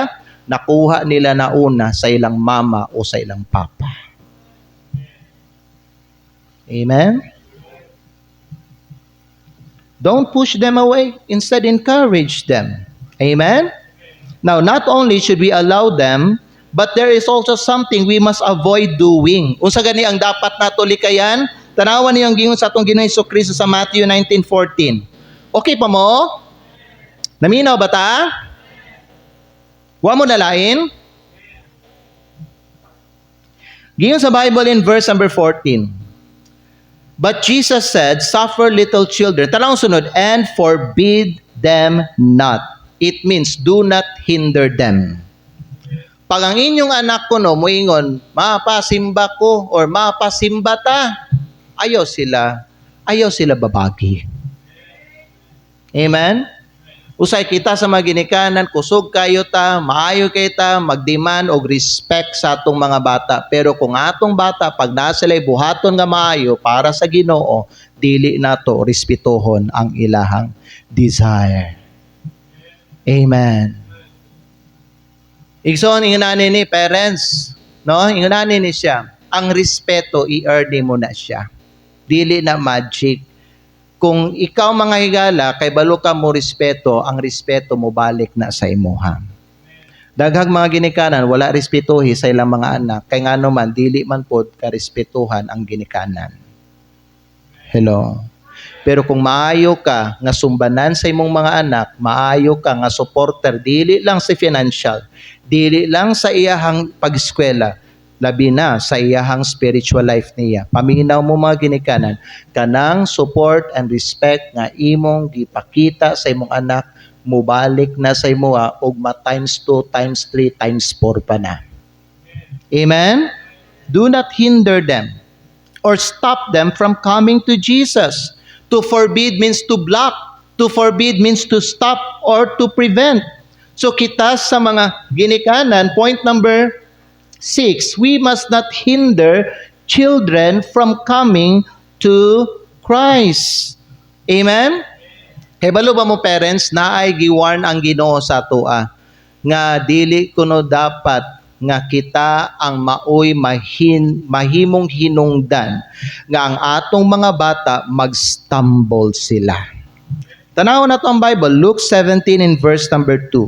[SPEAKER 1] nakuha nila na una sa ilang mama o sa ilang papa. Amen? Don't push them away. Instead, encourage them. Amen? Now, not only should we allow them, but there is also something we must avoid doing. Unsa gani ang dapat nato likayan? Tanawan niyo ang gingon sa atong Ginoong Hesukristo sa Matthew 19:14. Okay pa mo? Naminaw ba ta? Wa mo nalain? Giyon sa Bible in verse number 14. But Jesus said, suffer little children. Tanong sunod, and forbid them not. It means, do not hinder them. Pag ang inyong anak ko no, muingon, mapasimba ko or mapasimba ta, ayaw sila babagi. Amen? Usay kita sa mga ginikanan, kusog kayo ta, maayo kayo ta, magdemand og respect sa atong mga bata. Pero kung atong bata, pag nasila'y buhaton nga maayo para sa Ginoo, dili nato respetuhon ang ilahang desire. Amen. Igsoon, ingunani ni parents, no? Ingunani ni siya, ang respeto, i-earn mo na siya. Dili na magic. Kung ikaw mga higala, kay balo ka mo respeto, ang respeto mo balik na sa imuha. Daghang mga ginikanan, wala respetuhi sa ilang mga anak, kay nga naman, dili man pod karespetuhan ang ginikanan. Hello? Pero kung maayo ka nga sumbanan sa imong mga anak, maayo ka nga supporter, dili lang sa financial, dili lang sa iyahang pag-eskwela, labi na sa iyahang spiritual life niya. Paminaw mo mga ginikanan, kanang support and respect nga imong gipakita sa imong anak, mubalik na sa imoha og ma times 2, times 3, times 4 pa na. Amen? Do not hinder them or stop them from coming to Jesus. To forbid means to block. To forbid means to stop or to prevent. So kita sa mga ginikanan, point number 6, we must not hinder children from coming to Christ. Amen? Kay balo ba mo parents, naay giwarn ang Ginoo sa atoa nga dili kuno dapat nga kita ang maoy mahimong hinungdan nga ang atong mga bata mag-stumble sila. Tanaw na to ang Bible, Luke 17 in verse number 2.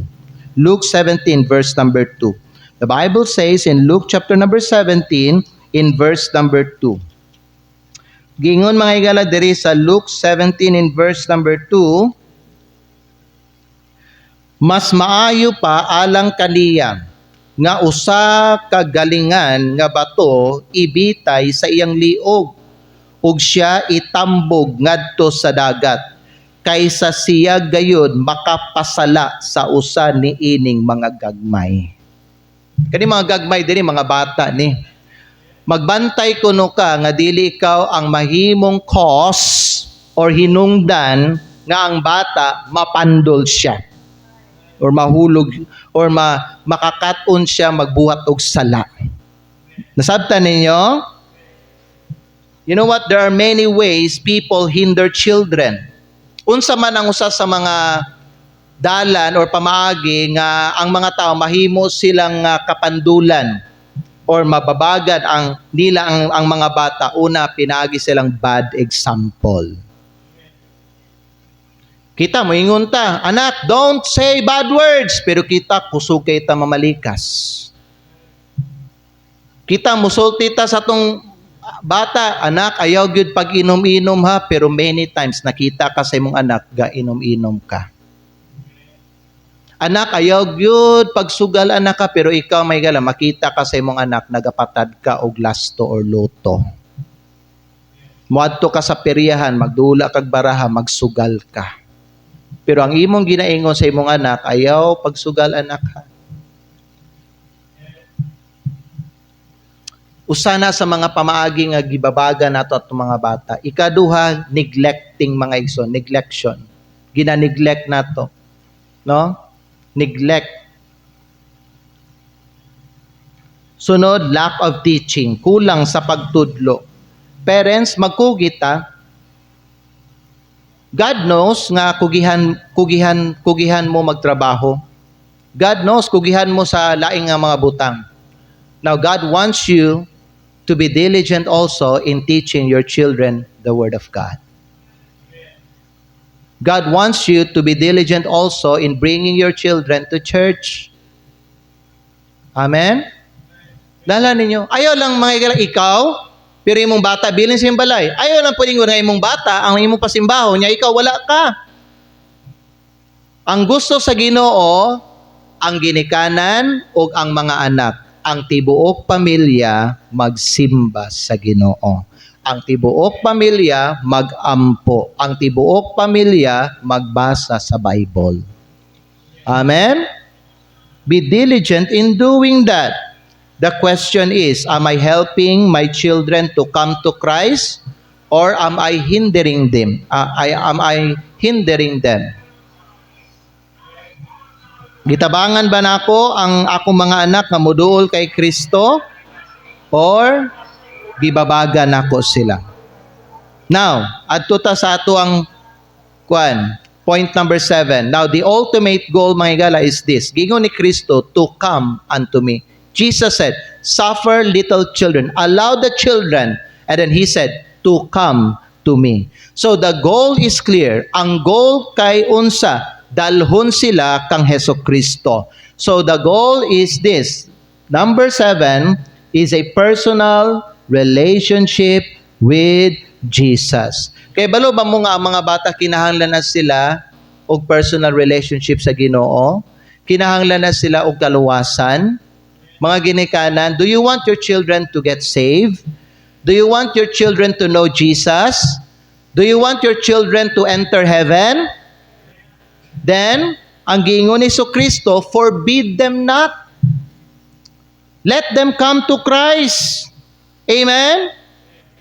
[SPEAKER 1] Luke 17 verse number 2. The Bible says in Luke chapter number 17 in verse number 2. Gingon mga higala diri sa Luke 17 in verse number 2, mas maayo pa alang kaniya nga usa ka galingan nga bato ibitay sa iyang liog ug siya itambog ngadto sa dagat kaysa siya gayud makapasala sa usa ni ining mga gagmay. Kani mga gagmay diri mga bata ni. Magbantay kuno ka nga dili ikaw ang mahimong cause or hinungdan nga ang bata mapandol siya or mahulog or makakaton siya magbuhat og sala. Nasabtan ninyo? You know what? There are many ways people hinder children. Unsa man ang usa sa mga dalan or pamaagi nga ang mga tao mahimo silang kapandulan or mababagan ang mga bata. Una, pinaagi silang bad example. Kita mo ingon ta, anak, don't say bad words, pero kita kusugay ta mamalikas. Kita musulti ta sa tong bata, anak, ayaw gyud pag inom-inom ha, pero many times nakita ka sa imong anak ga inom-inom ka. Anak, ayaw gyud pag sugal anak ka, pero ikaw may gala makita ka sa imong anak nagapatad ka og lasto or loto. Muadto ka sa peryahan, magdula kag baraha, magsugal ka. Pero ang imong ginaingon sa imong anak, ayaw pagsugal anak ha. Usa na sa mga pamaagi nga gibabaga nato at mga bata. Ikaduha, neglecting mga igsoon, neglection. Gina-neglect nato. No? Neglect. Sunod, lack of teaching. Kulang sa pagtudlo. Parents, magkugit ha. God knows nga kugihan mo magtrabaho. God knows kugihan mo sa laing nga mga butang. Now, God wants you to be diligent also in teaching your children the Word of God. God wants you to be diligent also in bringing your children to church. Amen? Lala ninyo, ayaw lang mga ikaw, pero imong bata, bilin sa balay. Ayaw lang pwedeng nga imong bata, ang imong pasimbaho niya, ikaw wala ka. Ang gusto sa Ginoo, ang ginikanan o ang mga anak, ang tibuok pamilya magsimba sa Ginoo. Ang tibuok pamilya magampo. Ang tibuok pamilya magbasa sa Bible. Amen? Be diligent in doing that. The question is, am I helping my children to come to Christ or am I hindering them? Am I hindering them? Gitabangan ba nako ang akong mga anak nga moduol kay Kristo or gibabaga nako sila? Now, adto ta sa ato ang point number 7. Now, the ultimate goal mga igala is this. Gingon ni Kristo to come unto me. Jesus said, suffer little children, allow the children, and then He said, to come to me. So the goal is clear. Ang goal kay unsa, dalhon sila kang Hesukristo. So the goal is this. Number 7 is a personal relationship with Jesus. Kay balo ba mo nga ang mga bata kinahanglan na sila og personal relationship sa Ginoo? Kinahanglan na sila og kaluwasan? Mga ginikanan, do you want your children to get saved? Do you want your children to know Jesus? Do you want your children to enter heaven? Then, ang giingon ni Kristo, forbid them not. Let them come to Christ. Amen?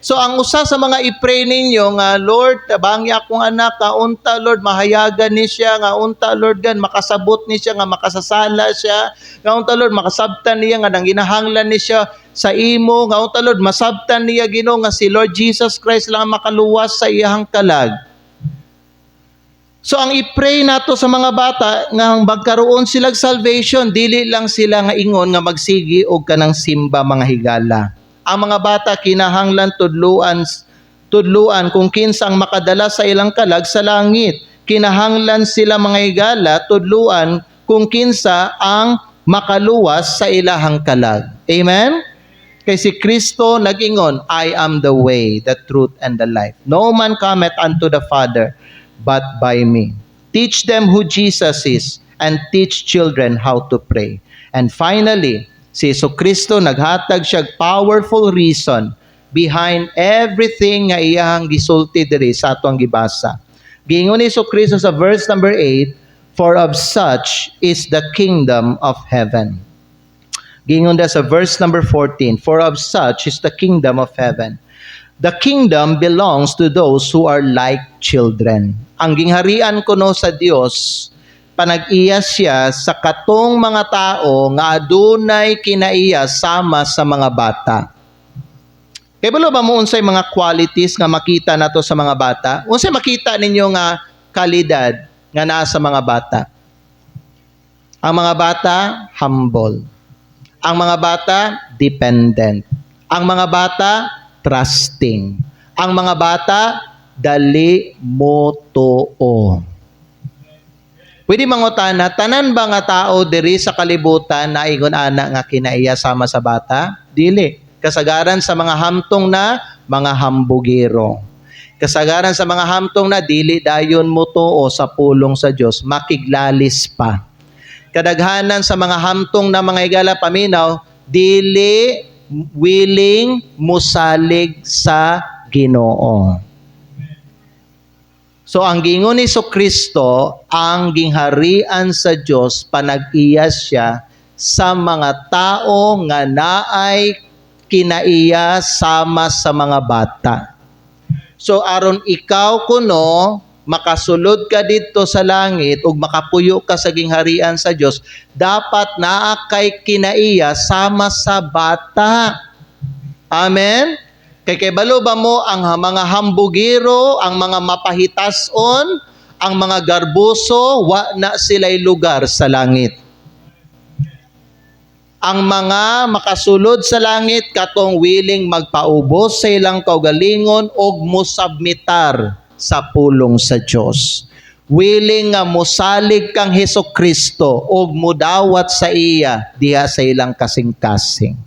[SPEAKER 1] So, ang usa sa mga i-pray ninyo nga, Lord, tabangi akong anak, nga unta, Lord, mahayagan ni siya, nga unta, Lord, gan, makasabot ni siya, nga makasasala siya, nga unta, Lord, makasabtan niya, nga nang ginahanglan ni siya sa imo, nga unta, Lord, masabtan niya, Ginoo, nga si Lord Jesus Christ lang makaluwas sa iyang kalag. So, ang i-pray nato sa mga bata, nga magkaroon silang salvation, dili lang sila nga ingon, nga magsigi o kanang simba mga higala. Ang mga bata kinahanglan tudluan kung kinsa ang makadala sa ilang kalag sa langit. Kinahanglan sila mga higala tudluan kung kinsa ang makaluwas sa ilahang kalag. Amen? Kay si Kristo nag-ingon, I am the way, the truth, and the life. No man cometh unto the Father but by me. Teach them who Jesus is and teach children how to pray. And finally, si Kristo naghatag siya powerful reason behind everything nga iyang gisulti diri sa atong gibasa. Giingon ni Kristo sa verse number 8, for of such is the kingdom of heaven. Giingon da sa verse number 14, for of such is the kingdom of heaven. The kingdom belongs to those who are like children. Ang gingharian kuno sa Dios panag-iya siya sa katong mga tao nga adunay kinaiya sama sa mga bata. Kay balo ba mo unsay mga qualities nga makita nato sa mga bata? Unsay makita ninyo nga kalidad nga naa sa mga bata? Ang mga bata humble. Ang mga bata dependent. Ang mga bata trusting. Ang mga bata dali mo tuo. Pwede mangutana, tanan ba nga tao diri sa kalibutan na ingon ana nga kinaiya sama sa bata? Dili. Kasagaran sa mga hamtong na mga hambugiro. Kasagaran sa mga hamtong na dili dayon mo tuo sa pulong sa Dios, makiglalis pa. Kadaghanan sa mga hamtong na mga higala paminaw, dili willing musalig sa Ginoo. So ang gingon ni Kristo, ang gingharian sa Dios panag-iya siya sa mga tao nga naay kinaiya sama sa mga bata. So aron ikaw kuno makasulod ka dito sa langit ug makapuyo ka sa gingharian sa Dios, dapat naa kay kinaiya sama sa bata. Amen. Kay balo ba mo ang mga hambugiro, ang mga mapahitason, ang mga garbuso, wa na sila'y lugar sa langit. Ang mga makasulod sa langit katong willing magpaubos sa ilang kaugalingon og musabmitar sa pulong sa Dios. Willing nga mosalig kang Hesukristo og mudawat sa iya diha sa ilang kasing-kasing.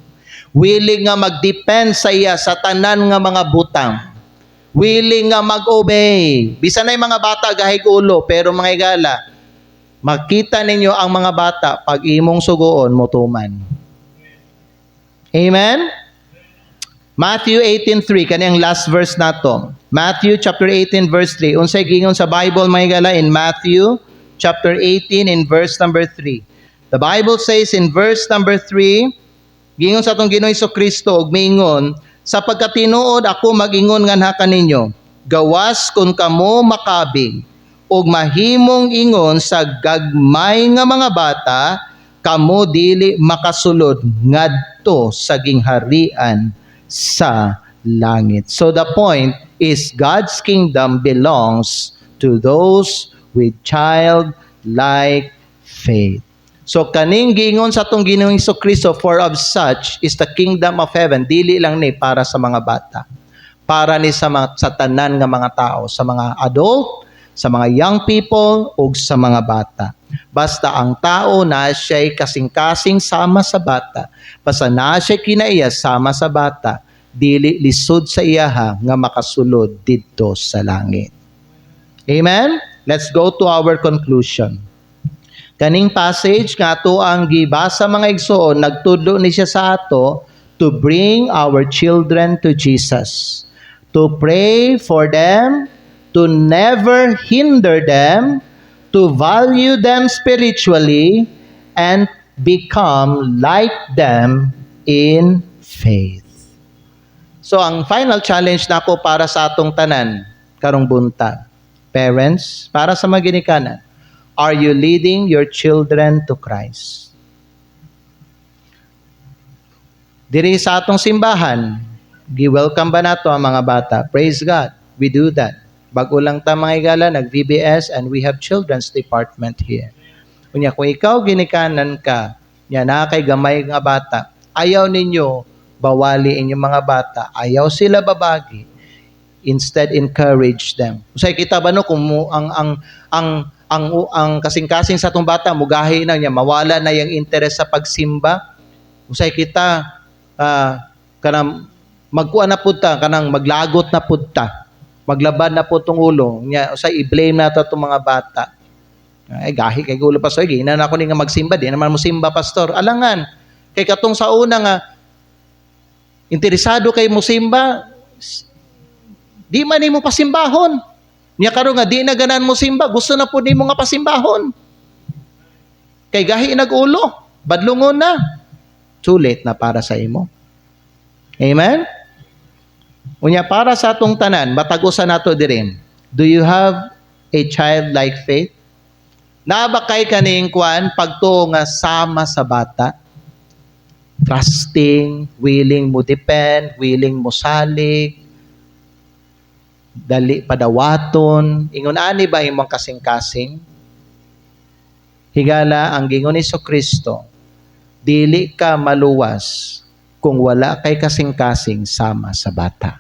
[SPEAKER 1] Willing nga mag-depend sa iya sa tanan nga mga butang. Willing nga mag-obey. Bisan na yung mga bata gahig ulo, pero mga higala, makita ninyo ang mga bata pag imong sugoon motuman. Amen? Matthew 18:3, kaniyang last verse nato. Matthew chapter 18 verse 3. Unsay gingon sa Bible mga higala in Matthew chapter 18 in verse number 3. The Bible says in verse number 3, gingon sa atong Ginoong Kristo og miingon, sapagkat tinuod ako mag-ingon nganha kaninyo, gawas kun kamo makabig og mahimong ingon sa gagmay nga mga bata, kamo dili makasulod ngadto sa gingharian sa langit. So the point is God's kingdom belongs to those with childlike faith. So kaning gingon sa atong Ginoong Kristo, for of such is the kingdom of heaven, dili lang ni para sa mga bata. Para ni sa tanan nga mga tao, sa mga adult, sa mga young people, ug sa mga bata. Basta ang tao na siya'y kasing-kasing sama sa bata, basta na siya'y kinaiya sama sa bata, dili lisod sa iyaha nga makasulod didto sa langit. Amen? Let's go to our conclusion. Kaning passage nga ato ang gibasa mga igsoon, nagtudlo ni siya sa ato to bring our children to Jesus. To pray for them, to never hinder them, to value them spiritually, and become like them in faith. So ang final challenge nako para sa atong tanan karong buntag, parents, para sa mga ginikanan, are you leading your children to Christ? Diri sa atong simbahan, gi-welcome ba nato ang mga bata? Praise God, we do that. Bago lang ta mga higala, nag-VBS and we have children's department here. Kunya, kung ikaw ginikanan ka, yan na kay gamay nga bata, ayaw ninyo bawali inyong mga bata, ayaw sila babagi, instead encourage them. Usay kita ba no kung ang kasing-kasing sa atong bata mugahi na niya, mawala na yung interest sa pagsimba. Usay kita kanang magkuan na pud ta, kanang maglagot na pud ta, maglabad na pud tong ulo nya, usay i-blame nato tong mga bata. Ay gahi kay gulo pastor, ginan ako ni nga magsimba, di naman mo simba pastor. Alangan kay katong sa una nga interesado kay mo simba, di man nimo pasimbahon. Nya karon nga di na ganan mo simba, gusto na pud nimo nga pasimbahon. Kay gahi nag-ulo, badlungon na. Too late na para sa imo. Amen? Unya para sa atong tanan, matag-usa nato dirin. Do you have a childlike faith? Nabakay kaning kwan pagtuo nga sama sa bata? Trusting, willing mo depend, willing mo salig, dali padawaton, ingon ani ba imong kasing-kasing? Higala ang gingon ni Kristo, dili ka maluwas kung wala kay kasing-kasing sama sa bata.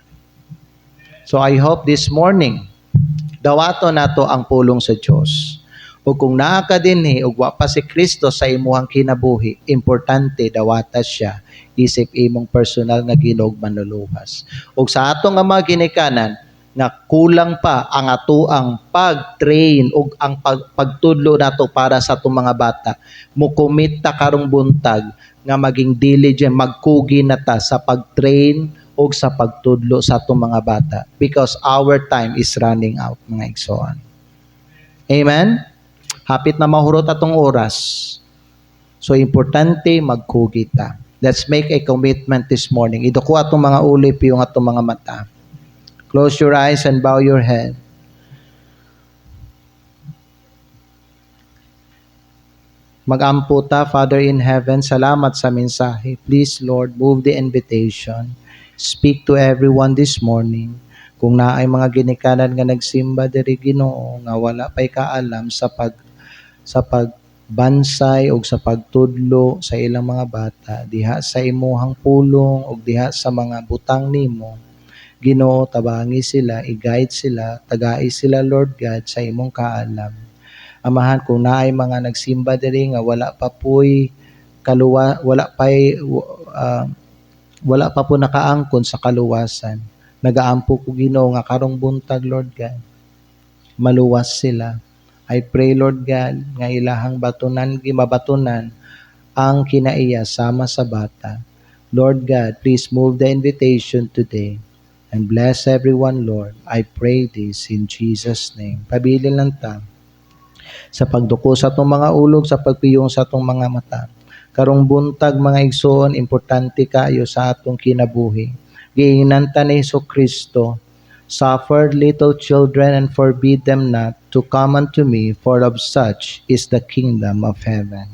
[SPEAKER 1] So I hope this morning, dawaton nato ang pulong sa Dios. O kung naa ka dinhi ug wa pa si Kristo sa imuhang kinabuhi, importante dawata siya isip imong personal nga Ginoo manluluwas. Ug sa atong nga mga ginikanan nga kulang pa ang atuang pag-train ug ang pagtudlo nato para sa atong mga bata, mukomit ta karong buntag nga maging diligent, magkugi na ta sa pag-train ug sa pagtudlo sa atong mga bata because our time is running out, mga igsoon. Amen? Hapit na mahurot atong oras. So, importante magkugi ta. Let's make a commitment this morning. Iduko atong mga ulip yung atong mga mata. Close your eyes and bow your head. Mag-ampo ta, Father in heaven, salamat sa mensahe. Please, Lord, move the invitation. Speak to everyone this morning. Kung naay mga ginikanan nga nagsimba diri Ginoo nga wala pay kaalam sa pagbansay o sa pagtudlo sa ilang mga bata, diha sa imuhang pulong o diha sa mga butang nimo, Ginoo, tabangi sila, i-guide sila, tagai sila, Lord God, sa imong kaalam. Amahan, kung naay mga nagsimba diri nga wala pa po nakaangkon sa kaluwasan, nagaampo ko Ginoo nga karong buntag, Lord God, maluwas sila. I pray, Lord God, nga ilahang mabatunan ang kinaiya sama sa bata. Lord God, please move the invitation today and bless everyone, Lord. I pray this in Jesus' name. Pabilin lang ta sa pagduko sa itong mga ulog, sa pagpiyong sa itong mga mata. Karong buntag, mga igsoon, importante kayo sa atong kinabuhi. Giingnan ta ni Kristo, suffered little children and forbid them not to come unto me, for of such is the kingdom of heaven.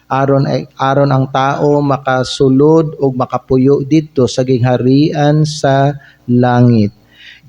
[SPEAKER 1] Aron ang tao makasulod o makapuyo dito sa gingharian sa langit.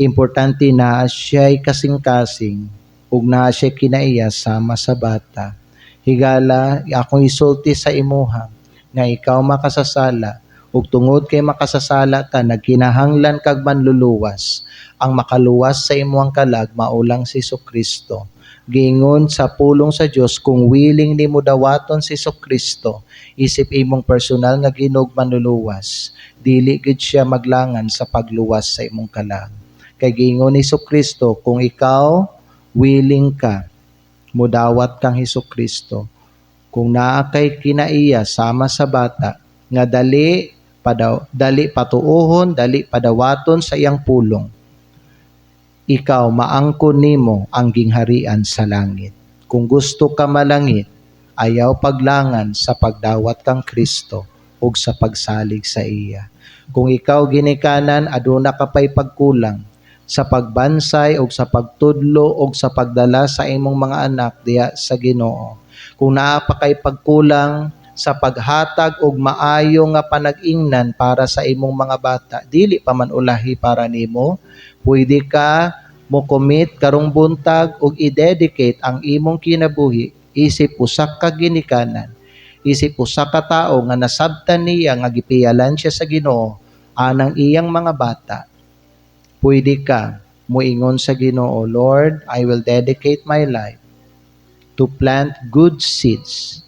[SPEAKER 1] Importante na siya'y kasing-kasing ug na siya kinaiya sama sa bata. Higala, akong isulti sa imuha nga ikaw makasasala ug tungod kay makasasala ka, nagkinahanglan kag manluluwas. Ang makaluwas sa imuhang kalag maulang si Kristo. Giingon sa pulong sa Dios, kung willing nimo dawaton si Kristo, isip imong personal nga Ginoo manluluwas, dili gid siya maglangan sa pagluwas sa imong kalag. Kay giingon ni Kristo, kung ikaw willing ka, mudawat kang Kristo. Kung naa kay kinaiya sama sa bata, nga dali patuohon, dali padawaton sa iyang pulong, ikaw maangkon nimo ang gingharian sa langit. Kung gusto ka malangit, ayaw paglangan sa pagdawat kang Kristo ug sa pagsalig sa iya. Kung ikaw ginikanan, aduna ka pay pagkulang sa pagbansay o sa pagtudlo o sa pagdala sa imong mga anak diya sa Ginoo. Kung naa pa kay pagkulang sa paghatag og maayo nga panag-ingnan para sa imong mga bata, dili pa man ulahi para nimo, pwede ka mo commit karong buntag og i-dedicate ang imong kinabuhi isip usa ka ginikanan, isip usa ka tawo nga nasabtan niya nga gipiyalan siya sa Ginoo anang iyang mga bata. Pwede ka moingon sa Ginoo, Lord, I will dedicate my life to plant good seeds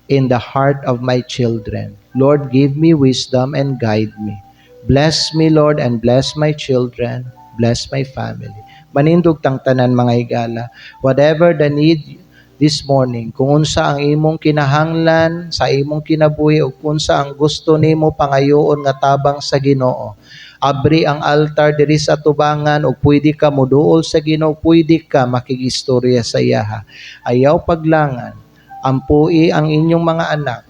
[SPEAKER 1] in the heart of my children. Lord, give me wisdom and guide me. Bless me, Lord, and bless my children. Bless my family. Manindog tang tanan, mga higala. Whatever the need this morning, kung unsa ang imong kinahanglan sa imong kinabuhi o kung unsa ang gusto nimo pangayoon nga tabang sa Ginoo, abri ang altar diri sa tubangan o pwede ka moduol sa Ginoo, pwede ka makigistorya sa iyaha. Ayaw paglangan, ampui ang inyong mga anak